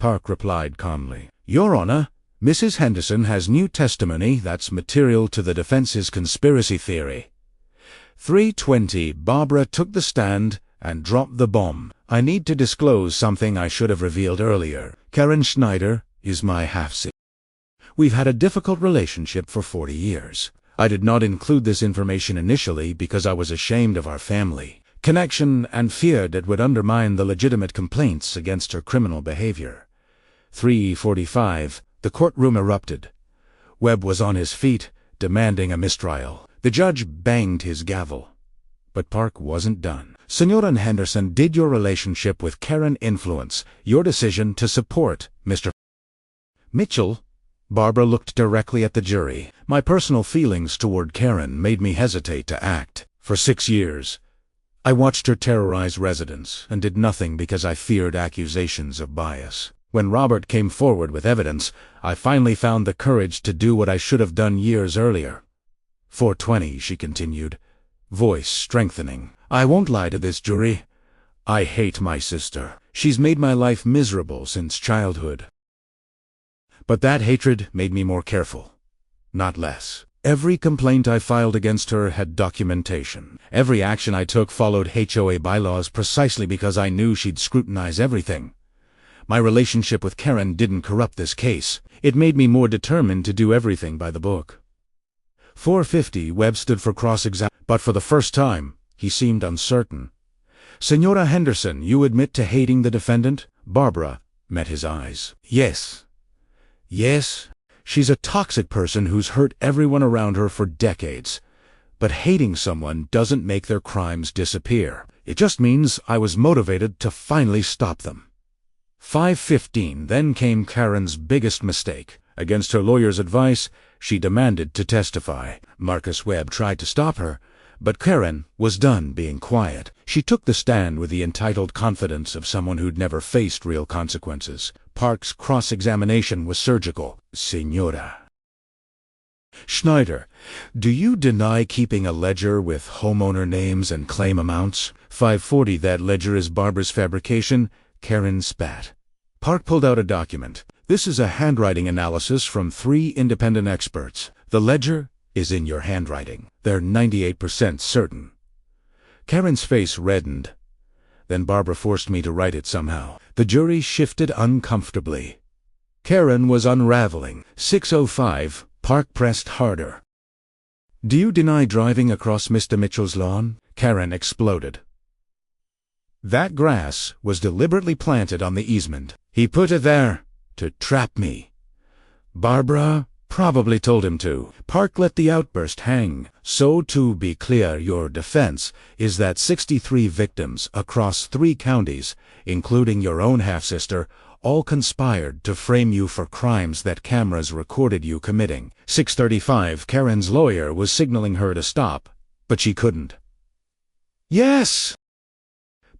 Park replied calmly, "Your Honor, Mrs. Henderson has new testimony that's material to the defense's conspiracy theory." 3:20, Barbara took the stand and dropped the bomb. "I need to disclose something I should have revealed earlier. Karen Schneider is my half-sister. We've had a difficult relationship for 40 years. I did not include this information initially because I was ashamed of our family connection and feared it would undermine the legitimate complaints against her criminal behavior." 3:45, the courtroom erupted. Webb was on his feet, demanding a mistrial. The judge banged his gavel. But Park wasn't done. "Senora Henderson, did your relationship with Karen influence your decision to support Mr. Mitchell?" Barbara looked directly at the jury. "My personal feelings toward Karen made me hesitate to act. For 6 years, I watched her terrorize residents and did nothing because I feared accusations of bias. When Robert came forward with evidence, I finally found the courage to do what I should have done years earlier." 4:20, she continued, voice strengthening. "I won't lie to this jury. I hate my sister. She's made my life miserable since childhood. But that hatred made me more careful, not less. Every complaint I filed against her had documentation. Every action I took followed HOA bylaws precisely because I knew she'd scrutinize everything. My relationship with Karen didn't corrupt this case. It made me more determined to do everything by the book." 4:50, Webb stood for cross-examination, but for the first time, he seemed uncertain. "Senora Henderson, you admit to hating the defendant?" Barbara met his eyes. "Yes. Yes, she's a toxic person who's hurt everyone around her for decades. But hating someone doesn't make their crimes disappear. It just means I was motivated to finally stop them." 5:15, then came Karen's biggest mistake. Against her lawyer's advice, she demanded to testify. Marcus Webb tried to stop her, but Karen was done being quiet. She took the stand with the entitled confidence of someone who'd never faced real consequences. Park's cross-examination was surgical. "Senora Schneider, do you deny keeping a ledger with homeowner names and claim amounts?" 5:40, that ledger is Barbara's fabrication. Karen spat. Park pulled out a document. "This is a handwriting analysis from 3 independent experts. The ledger is in your handwriting. They're 98% certain." Karen's face reddened. Then Barbara forced me to write it somehow. The jury shifted uncomfortably. Karen was unraveling. 6:05, Park pressed harder. "Do you deny driving across Mr. Mitchell's lawn?" Karen exploded. "That grass was deliberately planted on the easement. He put it there to trap me." Barbara probably told him to. Park let the outburst hang. "So to be clear, your defense is that 63 victims across 3 counties, including your own half-sister, all conspired to frame you for crimes that cameras recorded you committing." 6:35, Karen's lawyer was signaling her to stop, but she couldn't. "Yes!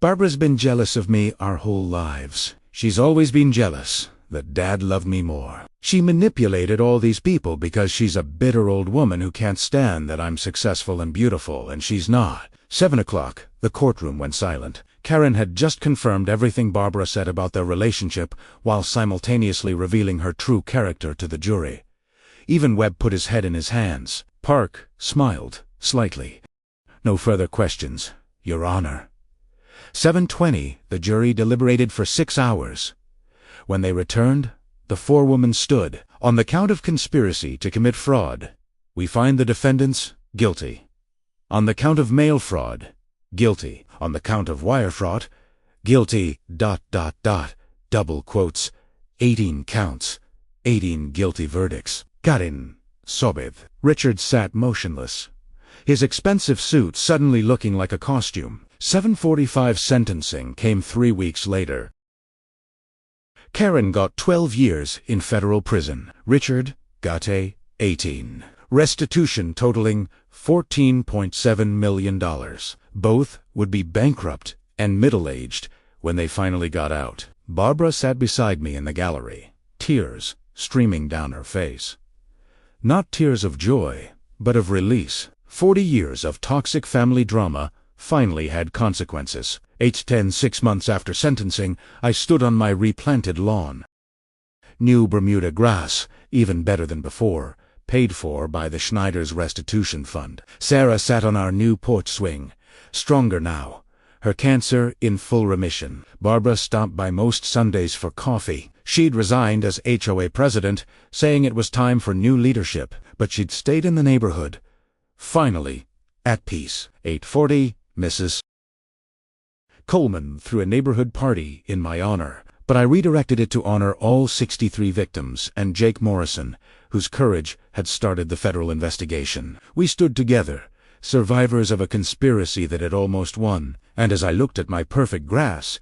Barbara's been jealous of me our whole lives. She's always been jealous that Dad loved me more. She manipulated all these people because she's a bitter old woman who can't stand that I'm successful and beautiful, and she's not." 7 o'clock, the courtroom went silent. Karen had just confirmed everything Barbara said about their relationship while simultaneously revealing her true character to the jury. Even Webb put his head in his hands. Park smiled slightly. "No further questions, Your Honor." 7:20, the jury deliberated for 6 hours. When they returned, the forewoman stood. "On the count of conspiracy to commit fraud, we find the defendants guilty. On the count of mail fraud, guilty. On the count of wire fraud, guilty, ... double quotes, 18 counts, 18 guilty verdicts." Karin Sobith. Richard sat motionless, his expensive suit suddenly looking like a costume. 7:45 sentencing came 3 weeks later. Karen got 12 years in federal prison. Richard got 18. Restitution totaling $14.7 million. Both would be bankrupt and middle-aged when they finally got out. Barbara sat beside me in the gallery, tears streaming down her face. Not tears of joy, but of release. 40 years of toxic family drama finally had consequences. 8:10, 6 months after sentencing, I stood on my replanted lawn. New Bermuda grass, even better than before, paid for by the Schneider's restitution fund. Sarah sat on our new porch swing, stronger now, her cancer in full remission. Barbara stopped by most Sundays for coffee. She'd resigned as HOA president, saying it was time for new leadership, but she'd stayed in the neighborhood. Finally, at peace. 8:40, Mrs. Coleman threw a neighborhood party in my honor, but I redirected it to honor all 63 victims and Jake Morrison, whose courage had started the federal investigation. We stood together, survivors of a conspiracy that had almost won, and as I looked at my perfect grass,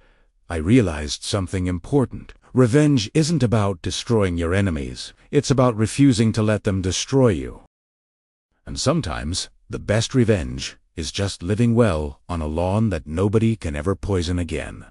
I realized something important. Revenge isn't about destroying your enemies. It's about refusing to let them destroy you. And sometimes, the best revenge is just living well on a lawn that nobody can ever poison again.